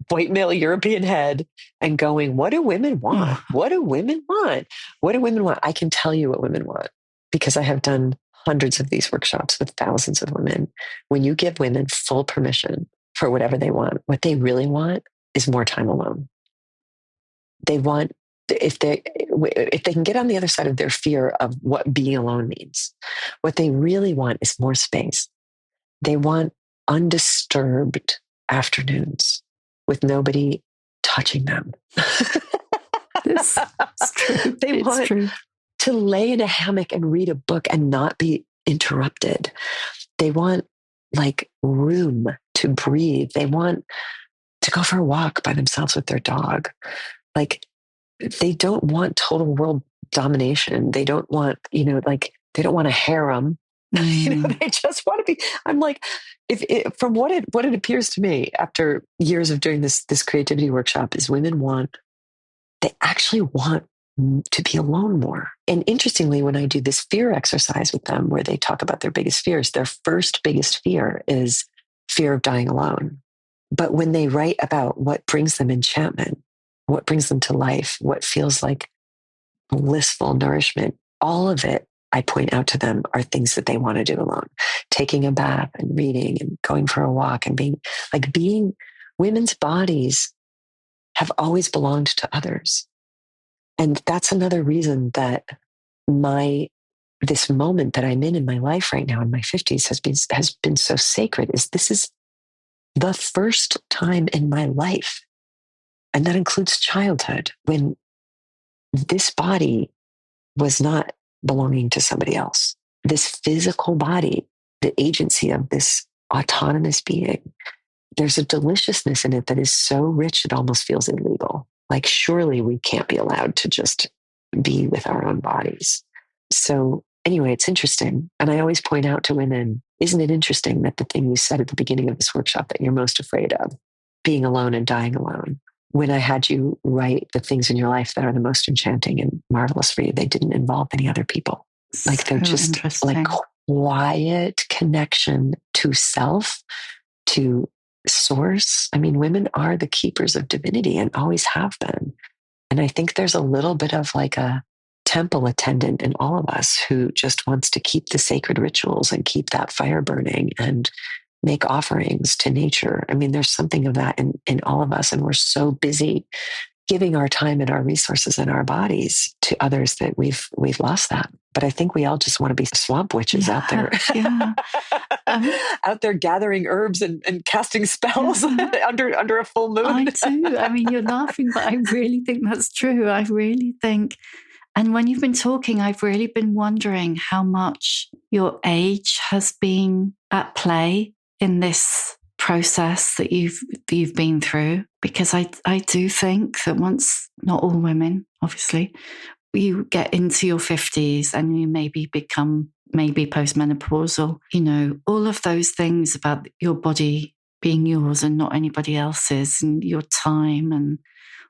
white male European head and going, what do women want? What do women want? What do women want? I can tell you what women want because I have done hundreds of these workshops with thousands of women. When you give women full permission for whatever they want, what they really want is more time alone. They want, if they can get on the other side of their fear of what being alone means, what they really want is more space. They want undisturbed afternoons with nobody touching them. It's true. They want to lay in a hammock and read a book and not be interrupted. They want room to breathe. They want to go for a walk by themselves with their dog. They don't want total world domination. They don't want, they don't want a harem. They just want to be. I'm like, from what it appears to me after years of doing this creativity workshop is they actually want to be alone more. And interestingly, when I do this fear exercise with them, where they talk about their biggest fears, their first biggest fear is fear of dying alone. But when they write about what brings them enchantment, what brings them to life, what feels like blissful nourishment, all of it, I point out to them, are things that they want to do alone. Taking a bath and reading and going for a walk and being women's bodies have always belonged to others. And that's another reason that this moment that I'm in my life right now in my 50s has been so sacred. This is the first time in my life, and that includes childhood, when this body was not belonging to somebody else. This physical body, the agency of this autonomous being, there's a deliciousness in it that is so rich it almost feels illegal. Surely we can't be allowed to just be with our own bodies. So anyway, it's interesting. And I always point out to women, isn't it interesting that the thing you said at the beginning of this workshop that you're most afraid of, being alone and dying alone, when I had you write the things in your life that are the most enchanting and marvelous for you, they didn't involve any other people. They're just quiet connection to self, to source. I mean, women are the keepers of divinity and always have been. And I think there's a little bit of a temple attendant in all of us who just wants to keep the sacred rituals and keep that fire burning and make offerings to nature. I mean, there's something of that in all of us. And we're so busy giving our time and our resources and our bodies to others that we've lost that. But I think we all just want to be swamp witches out there. Yeah. out there gathering herbs and casting spells under a full moon. I do. I mean, you're laughing, but I really think that's true. I really think. And when you've been talking, I've really been wondering how much your age has been at play in this process that you've been through. Because I do think that once, not all women, obviously, you get into your 50s and you become postmenopausal, all of those things about your body being yours and not anybody else's, and your time and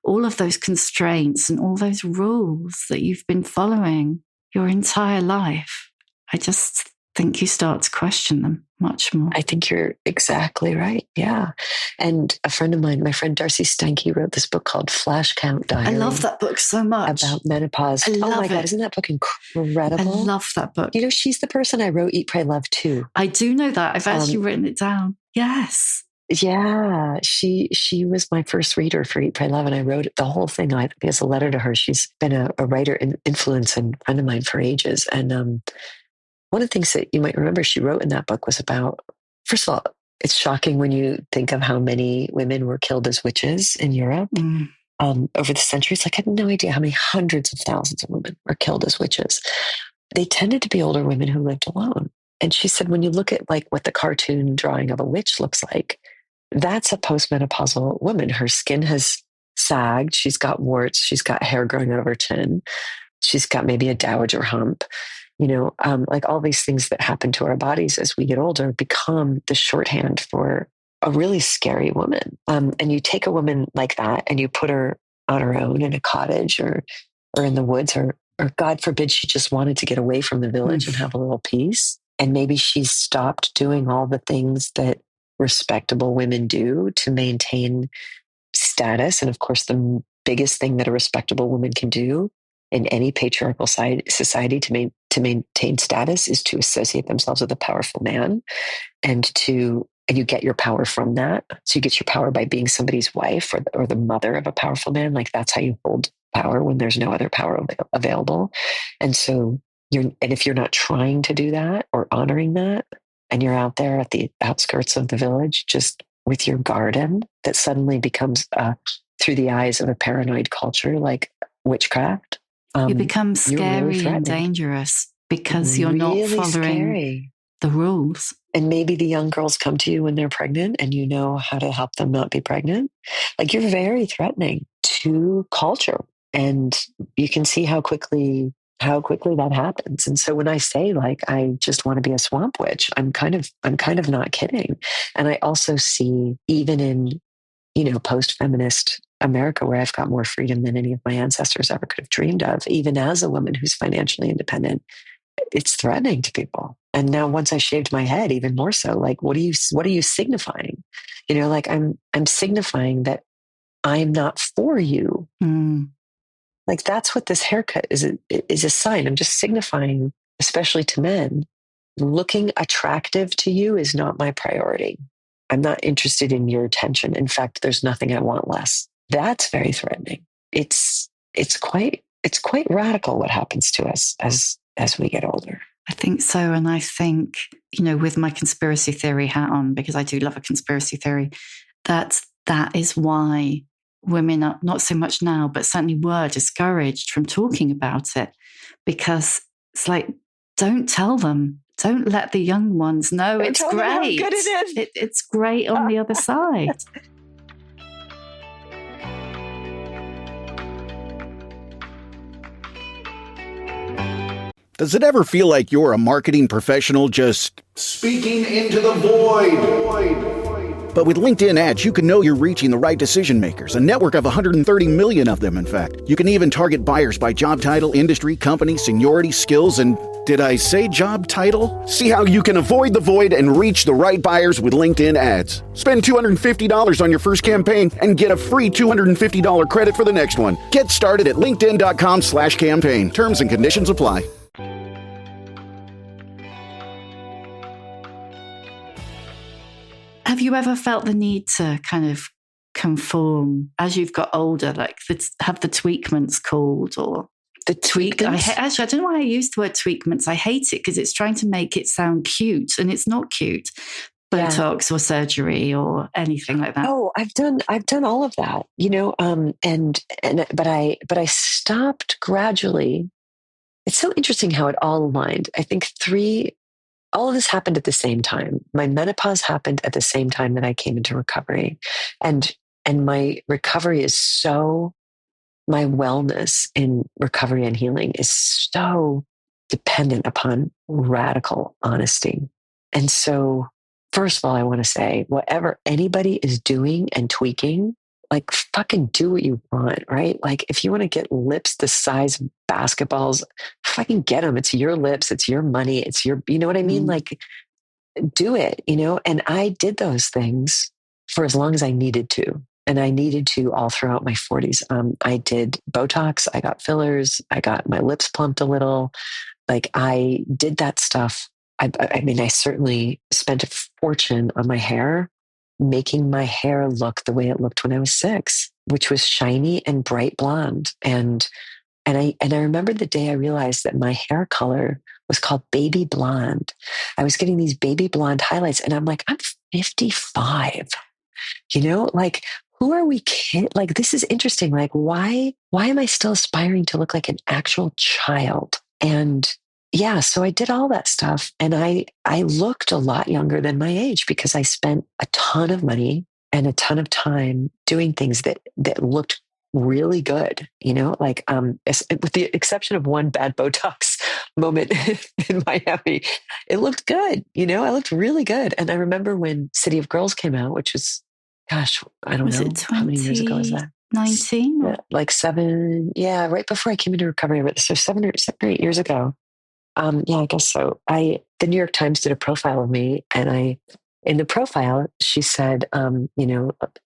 all of those constraints and all those rules that you've been following your entire life. I just think you start to question them much more. I think you're exactly right. Yeah. And a friend of mine, my friend Darcy Steinke, wrote this book called Flash Count Diary. I love that book so much. About menopause. Oh my God, isn't that book incredible? I love that book. She's the person I wrote Eat, Pray, Love to. I do know that. I've actually written it down. Yes. Yeah, she was my first reader for Eat, Pray, Love, and I wrote the whole thing as a letter to her. She's been a writer and influence and friend of mine for ages. And one of the things that you might remember she wrote in that book was about, first of all, it's shocking when you think of how many women were killed as witches in Europe over the centuries. Like, I had no idea how many hundreds of thousands of women were killed as witches. They tended to be older women who lived alone. And she said, when you look at like what the cartoon drawing of a witch looks like, that's a postmenopausal woman. Her skin has sagged. She's got warts. She's got hair growing out of her chin. She's got maybe a dowager hump. Like all these things that happen to our bodies as we get older become the shorthand for a really scary woman. And you take a woman like that and you put her on her own in a cottage or in the woods, or God forbid, she just wanted to get away from the village and have a little peace. And maybe she's stopped doing all the things that respectable women do to maintain status. And of course, the biggest thing that a respectable woman can do in any patriarchal society to maintain status is to associate themselves with a powerful man, and you get your power from that. So you get your power by being somebody's wife or the mother of a powerful man. Like, that's how you hold power when there's no other power available. And so if you're not trying to do that or honoring that, and you're out there at the outskirts of the village, just with your garden that suddenly becomes, through the eyes of a paranoid culture, like witchcraft. You become scary really and dangerous because you're not following the rules. And maybe the young girls come to you when they're pregnant and you know how to help them not be pregnant. Like, you're very threatening to culture. And you can see how quickly that happens. And so when I say, like, I just want to be a swamp witch, I'm kind of not kidding. And I also see, even in, post-feminist America, where I've got more freedom than any of my ancestors ever could have dreamed of, even as a woman who's financially independent, it's threatening to people. And now, once I shaved my head, even more so, like, what are you signifying? Like, I'm signifying that I'm not for you. Like, that's what this haircut is a sign. I'm just signifying, especially to men, looking attractive to you is not my priority. I'm not interested in your attention. In fact, there's nothing I want less. That's very threatening. It's quite radical what happens to us as we get older. I think so. And I think, with my conspiracy theory hat on, because I do love a conspiracy theory, that is why women are not so much now, but certainly were discouraged from talking about it, because it's like, don't tell them. Don't let the young ones know it's great. How good it is. It's great on the other side. Does it ever feel like you're a marketing professional just speaking into the void? But with LinkedIn ads, you can know you're reaching the right decision makers, a network of 130 million of them, in fact. You can even target buyers by job title, industry, company, seniority, skills, and did I say job title? See how you can avoid the void and reach the right buyers with LinkedIn ads. Spend $250 on your first campaign and get a free $250 credit for the next one. Get started at linkedin.com/campaign. Terms and conditions apply. Have you ever felt the need to kind of conform as you've got older, like have the tweakments called, or? The tweak. Actually, I don't know why I use the word tweakments. I hate it because it's trying to make it sound cute, and it's not cute. Botox or surgery or anything like that. Oh, I've done all of that, but I stopped gradually. It's so interesting how it all aligned. I think all of this happened at the same time. My menopause happened at the same time that I came into recovery. And my recovery is so, my wellness in recovery and healing is so dependent upon radical honesty. And so, first of all, I want to say, whatever anybody is doing and tweaking, like fucking do what you want, right? Like if you want to get lips the size of basketballs, fucking get them. It's your lips. It's your money. It's your, you know what I mean? Like do it, and I did those things for as long as I needed to. And I needed to all throughout my 40s. I did Botox. I got fillers. I got my lips plumped a little. Like I did that stuff. I mean, I certainly spent a fortune on my hair, making my hair look the way it looked when I was 6, which was shiny and bright blonde. And I remember the day I realized that my hair color was called baby blonde. I was getting these baby blonde highlights, and I'm like, I'm 55. Like who are we kidding? Like this is interesting. Like why am I still aspiring to look like an actual child? And yeah, so I did all that stuff, and I looked a lot younger than my age because I spent a ton of money and a ton of time doing things that looked really good, like with the exception of one bad Botox moment in Miami, it looked good. I looked really good. And I remember when City of Girls came out, which was, gosh, I don't know how many years ago was that? 19? Yeah, like 7. Yeah, right before I came into recovery. So 7 or 8 years ago. Yeah, I guess so. The New York Times did a profile of me, and in the profile, she said,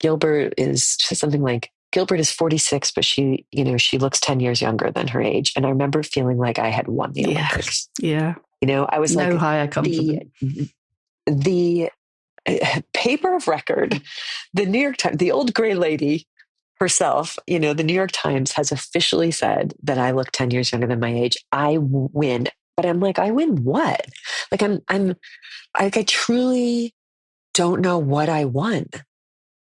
Gilbert said something like, Gilbert is 46, but she looks 10 years younger than her age. And I remember feeling like I had won the Olympics. Yeah. I was no like, higher compliment. The paper of record, the New York Times, the old gray lady herself, the New York Times has officially said that I look 10 years younger than my age. I win. But I'm like, I win what? Like I truly don't know what I won.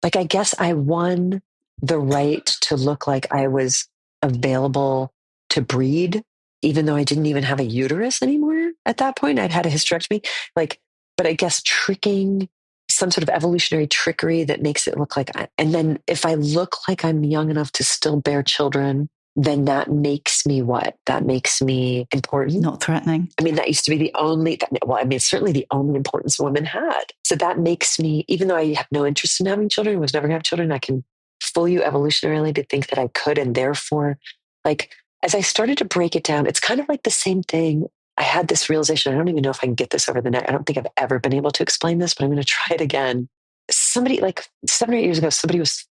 Like, I guess I won the right to look like I was available to breed, even though I didn't even have a uterus anymore at that point. I'd had a hysterectomy. But I guess tricking, some sort of evolutionary trickery that makes it look like, and then if I look like I'm young enough to still bear children, then that makes me what? That makes me important. Not threatening. I mean, that used to be it's certainly the only importance women had. So that makes me, even though I have no interest in having children, was never going to have children, I can fool you evolutionarily to think that I could. And therefore, like, as I started to break it down, it's kind of like the same thing. I had this realization. I don't even know if I can get this over the net. I don't think I've ever been able to explain this, but I'm going to try it again. Somebody, like 7 or 8 years ago, somebody was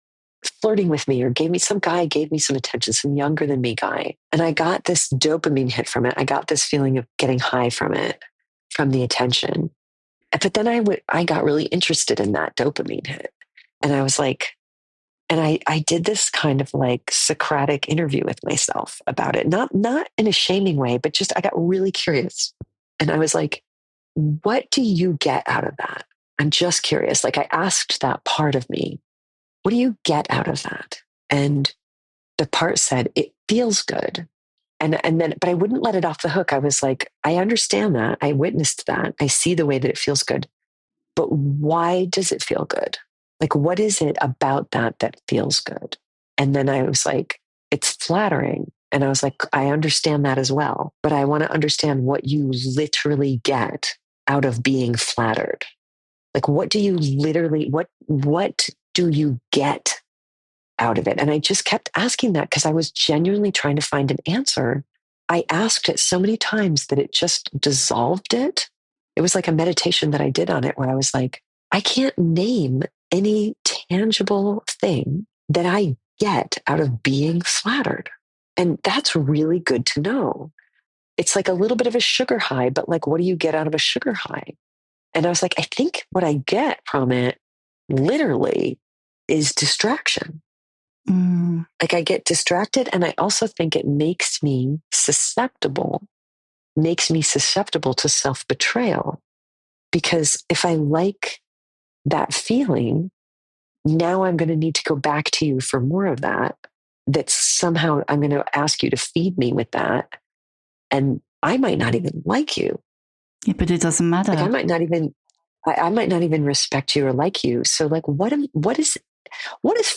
flirting with me, or some guy gave me some attention, some younger than me guy. And I got this dopamine hit from it. I got this feeling of getting high from it, from the attention. But then I got really interested in that dopamine hit. And I was like, and I did this kind of like Socratic interview with myself about it, not in a shaming way, but just I got really curious. And I was like, what do you get out of that? I'm just curious. Like I asked that part of me, what do you get out of that? And the part said, it feels good. And then, but I wouldn't let it off the hook. I was like, I understand that. I witnessed that. I see the way that it feels good. But why does it feel good? Like, what is it about that feels good? And then I was like, it's flattering. And I was like, I understand that as well. But I want to understand what you literally get out of being flattered. Like, what do you literally, what do you get out of it? And I just kept asking that because I was genuinely trying to find an answer. I asked it so many times that it just dissolved it. It was like a meditation that I did on it where I was like, I can't name any tangible thing that I get out of being flattered. And that's really good to know. It's like a little bit of a sugar high, but like, what do you get out of a sugar high? And I was like, I think what I get from it literally is distraction. Like I get distracted, and I also think it makes me susceptible to self-betrayal. Because if I like that feeling, now I'm going to need to go back to you for more of that. That somehow I'm going to ask you to feed me with that. And I might not even like you. Yeah, but it doesn't matter. Like I might not even respect you or like you. So like, what is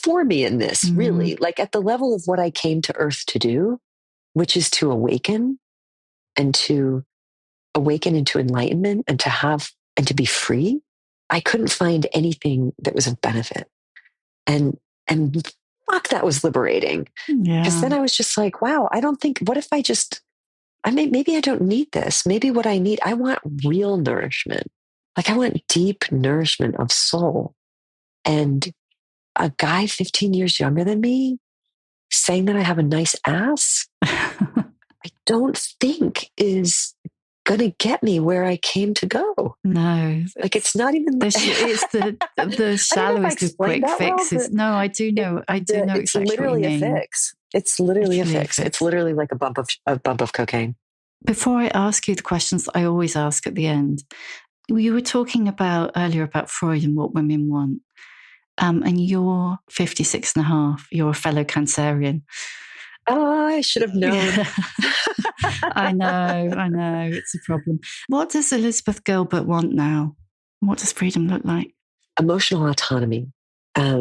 for me in this really? Like at the level of what I came to earth to do, which is to awaken into enlightenment and to be free. I couldn't find anything that was of benefit. And fuck, that was liberating. Yeah. Because then I was just like, wow, maybe I don't need this. Maybe what I need, I want real nourishment. Like I want deep nourishment of soul. And a guy 15 years younger than me saying that I have a nice ass, I don't think is going to get me where I came to go. No. Like it's not even... It's the shallowest of quick fixes. No, I do know exactly what you mean. It's literally a fix. It's literally a fix. It's literally like a bump of cocaine. Before I ask you the questions that I always ask at the end, you were talking earlier about Freud and what women want. And you're 56 and a half. You're a fellow Cancerian. Oh, I should have known. I know. It's a problem. What does Elizabeth Gilbert want now? What does freedom look like? Emotional autonomy,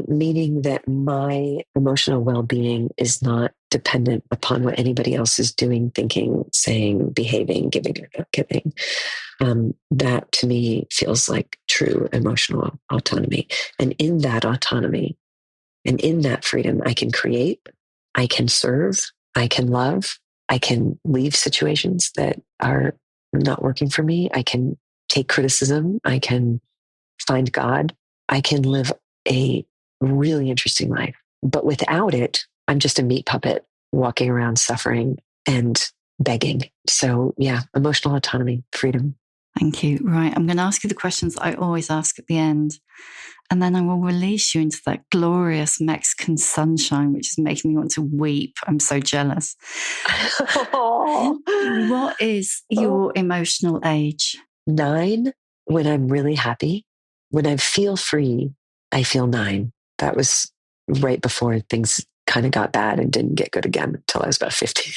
meaning that my emotional well-being is not dependent upon what anybody else is doing, thinking, saying, behaving, giving or not giving. That to me feels like true emotional autonomy. And in that autonomy and in that freedom, I can create, I can serve, I can love, I can leave situations that are not working for me. I can take criticism. I can find God. I can live a really interesting life. But without it, I'm just a meat puppet walking around suffering and begging. So yeah, emotional autonomy, freedom. Thank you. Right. I'm going to ask you the questions I always ask at the end. And then I will release you into that glorious Mexican sunshine, which is making me want to weep. I'm so jealous. What is your emotional age? 9, when I'm really happy. When I feel free, I feel 9. That was right before things kind of got bad and didn't get good again until I was about 50.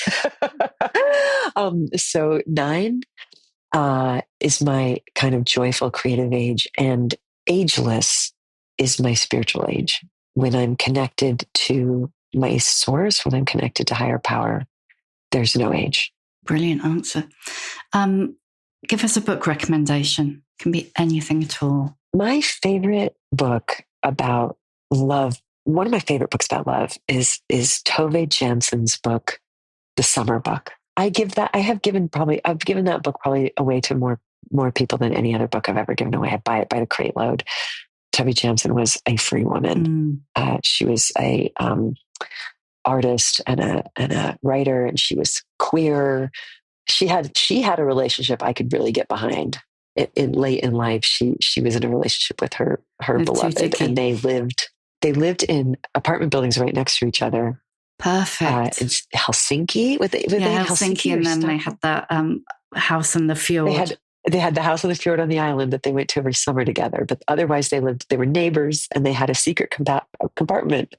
So 9 is my kind of joyful creative age, and ageless is my spiritual age. When I'm connected to my source, when I'm connected to higher power, there's no age. Brilliant answer. Give us a book recommendation. Can be anything at all. My favorite book about love, one of my favorite books about love is Tove Janssen's book, The Summer Book. I've given that book probably away to more people than any other book I've ever given away. I buy it by the crate load. Tove Jansson was a free woman. She was a artist and a writer, and she was queer. She had a relationship I could really get behind. Late in life, she was in a relationship with her beloved, and they lived in apartment buildings right next to each other. Perfect. It's Helsinki. Helsinki, and then they had that house in the fjord. They had the house on the fjord on the island that they went to every summer together. But otherwise, they were neighbors, and they had a secret compartment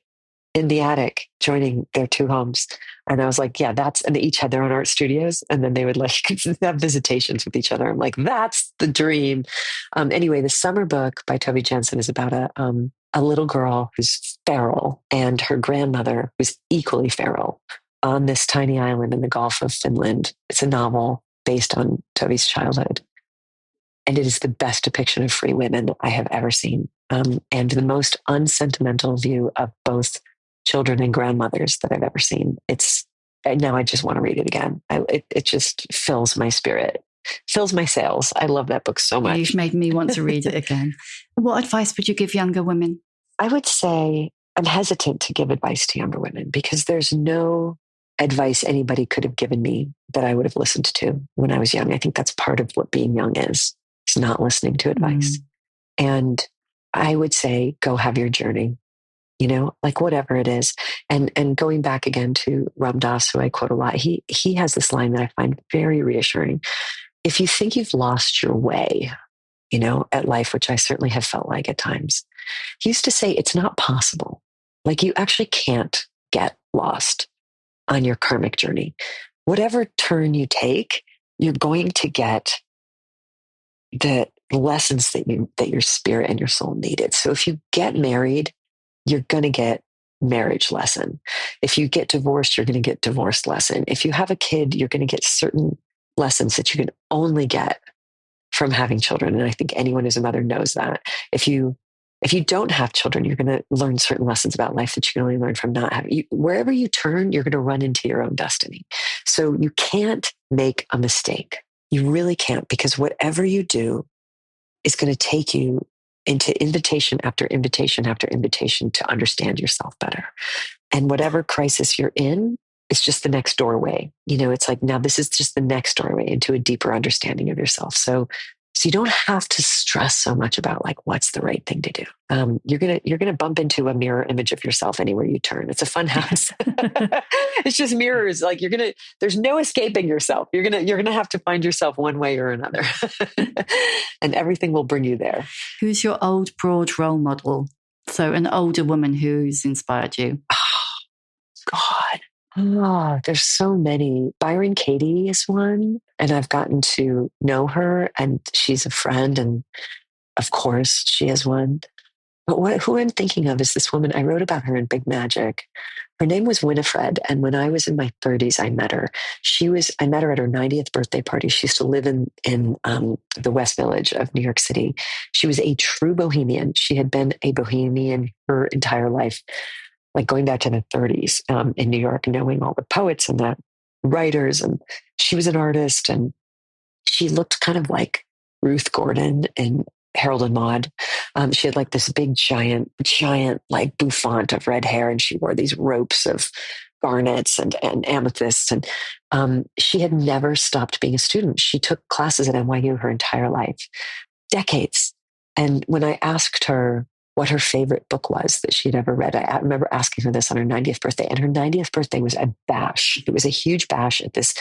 in the attic joining their 2 homes. And I was like, yeah, and they each had their own art studios, and then they would like have visitations with each other. I'm like, that's the dream. Anyway, The Summer Book by Tove Jansson is about a little girl who's feral and her grandmother who's equally feral on this tiny island in the Gulf of Finland. It's a novel based on Tove's childhood. And it is the best depiction of free women I have ever seen. And the most unsentimental view of both children and grandmothers that I've ever seen. Now I just want to read it again. It just fills my spirit, fills my sails. I love that book so much. You've made me want to read it again. What advice would you give younger women? I would say I'm hesitant to give advice to younger women because there's no advice anybody could have given me that I would have listened to when I was young. I think that's part of what being young is not listening to advice. And I would say, go have your journey. like whatever it is. And going back again to Ram Dass, who I quote a lot, he has this line that I find very reassuring. If you think you've lost your way, at life, which I certainly have felt like at times, he used to say it's not possible. Like you actually can't get lost on your karmic journey. Whatever turn you take, you're going to get the lessons that your spirit and your soul needed. So if you get married, you're going to get marriage lesson. If you get divorced, you're going to get divorce lesson. If you have a kid, you're going to get certain lessons that you can only get from having children. And I think anyone who's a mother knows that. If you don't have children, you're going to learn certain lessons about life that you can only learn from not having. Wherever you turn, you're going to run into your own destiny. So you can't make a mistake. You really can't, because whatever you do is going to take you into invitation after invitation after invitation to understand yourself better. And whatever crisis you're in, it's just the next doorway. It's like, now this is just the next doorway into a deeper understanding of yourself. So you don't have to stress so much about like, what's the right thing to do. You're going to bump into a mirror image of yourself anywhere you turn. It's a fun house. It's just mirrors. Like there's no escaping yourself. You're going to have to find yourself one way or another and everything will bring you there. Who's your old broad role model? So an older woman who's inspired you. Oh, God. Oh, there's so many. Byron Katie is one, and I've gotten to know her, and she's a friend, and of course she is one. But who I'm thinking of is this woman. I wrote about her in Big Magic. Her name was Winifred, and when I was in my 30s, I met her. I met her at her 90th birthday party. She used to live in the West Village of New York City. She was a true bohemian. She had been a bohemian her entire life, like going back to the 30s in New York, knowing all the poets and the writers. And she was an artist, and she looked kind of like Ruth Gordon in Harold and Maude. She had like this big, giant, like bouffant of red hair, and she wore these ropes of garnets and amethysts. And she had never stopped being a student. She took classes at NYU her entire life, decades. And when I asked her what her favorite book was that she'd ever read, I remember asking her this on her 90th birthday, and her 90th birthday was a bash. It was a huge bash at this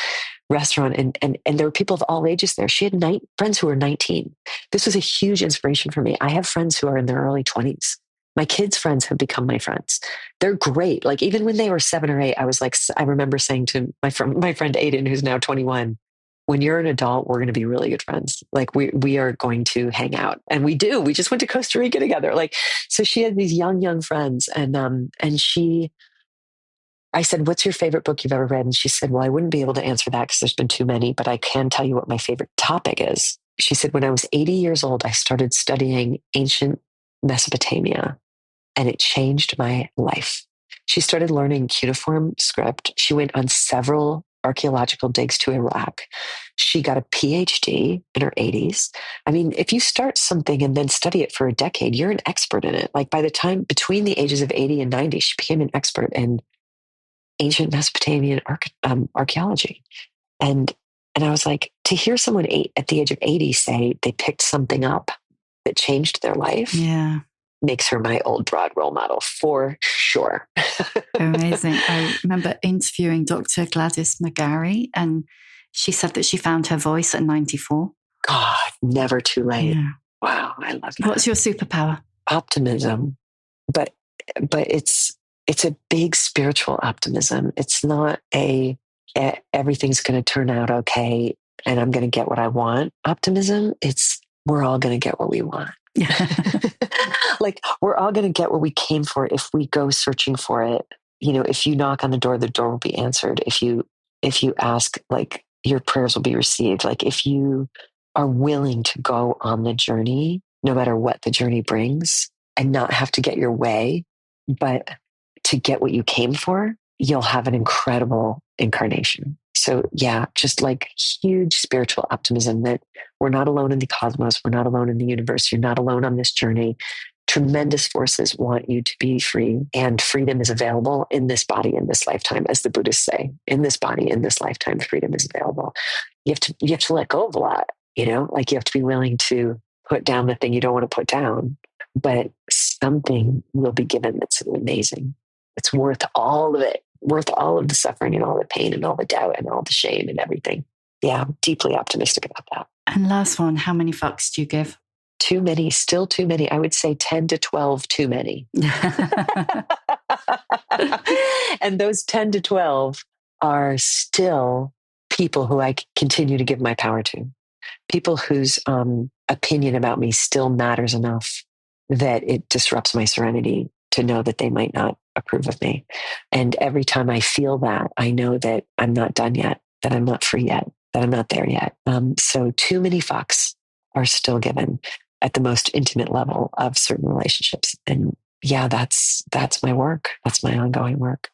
restaurant, and there were people of all ages there. She had friends who were 19. This was a huge inspiration for me. I have friends who are in their early 20s. My kids' friends have become my friends. They're great. Like even when they were 7 or 8, I remember saying to my friend Aiden, who's now 21, when you're an adult, we're going to be really good friends. Like we are going to hang out, and we do. We just went to Costa Rica together. Like, so she had these young friends, and I said, "What's your favorite book you've ever read?" And she said, "Well, I wouldn't be able to answer that because there's been too many, but I can tell you what my favorite topic is." She said, "When I was 80 years old, I started studying ancient Mesopotamia, and it changed my life." She started learning cuneiform script. She went on several archaeological digs to Iraq. She got a PhD in her 80s. I mean, if you start something and then study it for a decade, you're an expert in it. Like by the time between the ages of 80 and 90, she became an expert in ancient Mesopotamian archaeology. And I was like, to hear someone at the age of 80 say they picked something up that changed their life. Yeah. Makes her my old broad role model for sure. Amazing. I remember interviewing Dr. Gladys McGarry, and she said that she found her voice at 94. God, never too late. Yeah. Wow, I love that. What's your superpower? Optimism. But it's a big spiritual optimism. It's not everything's going to turn out okay and I'm going to get what I want optimism. It's we're all going to get what we want. Like we're all going to get what we came for if we go searching for it. If you knock on the door will be answered. If you ask, like your prayers will be received. Like if you are willing to go on the journey, no matter what the journey brings, and not have to get your way, but to get what you came for, you'll have an incredible incarnation. So yeah, just like huge spiritual optimism that we're not alone in the cosmos. We're not alone in the universe. You're not alone on this journey. Tremendous forces want you to be free, and freedom is available in this body, in this lifetime, as the Buddhists say, in this body, in this lifetime, freedom is available. You have to let go of a lot, like you have to be willing to put down the thing you don't want to put down, but something will be given that's amazing. It's worth all of it, worth all of the suffering and all the pain and all the doubt and all the shame and everything. Yeah, I'm deeply optimistic about that. And last one, how many fucks do you give? Too many, still too many. I would say 10 to 12 too many. And those 10 to 12 are still people who I continue to give my power to. People whose opinion about me still matters enough that it disrupts my serenity to know that they might not approve of me. And every time I feel that, I know that I'm not done yet, that I'm not free yet, that I'm not there yet. So too many fucks are still given at the most intimate level of certain relationships. And yeah, that's my work. That's my ongoing work.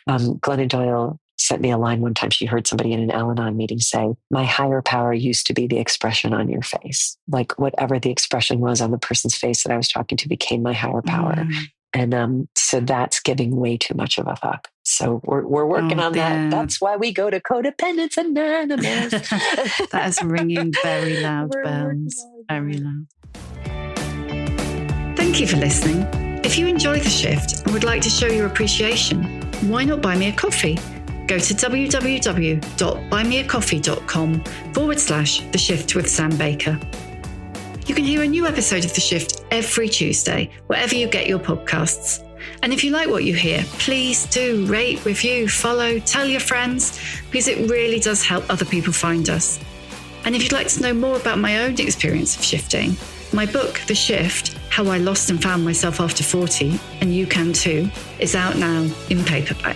Glennon Doyle sent me a line one time. She heard somebody in an Al-Anon meeting say, my higher power used to be the expression on your face. Like whatever the expression was on the person's face that I was talking to became my higher power. And so that's giving way too much of a fuck. So we're working on that. That's why we go to Codependence Anonymous. That is ringing very loud bells. Very loud. Thank you for listening. If you enjoy The Shift and would like to show your appreciation, why not buy me a coffee? Go to www.buymeacoffee.com/The Shift with Sam Baker. You can hear a new episode of The Shift every Tuesday, wherever you get your podcasts. And if you like what you hear, please do rate, review, follow, tell your friends, because it really does help other people find us. And if you'd like to know more about my own experience of shifting, my book, The Shift, How I Lost and Found Myself After 40, and you can too, is out now in paperback.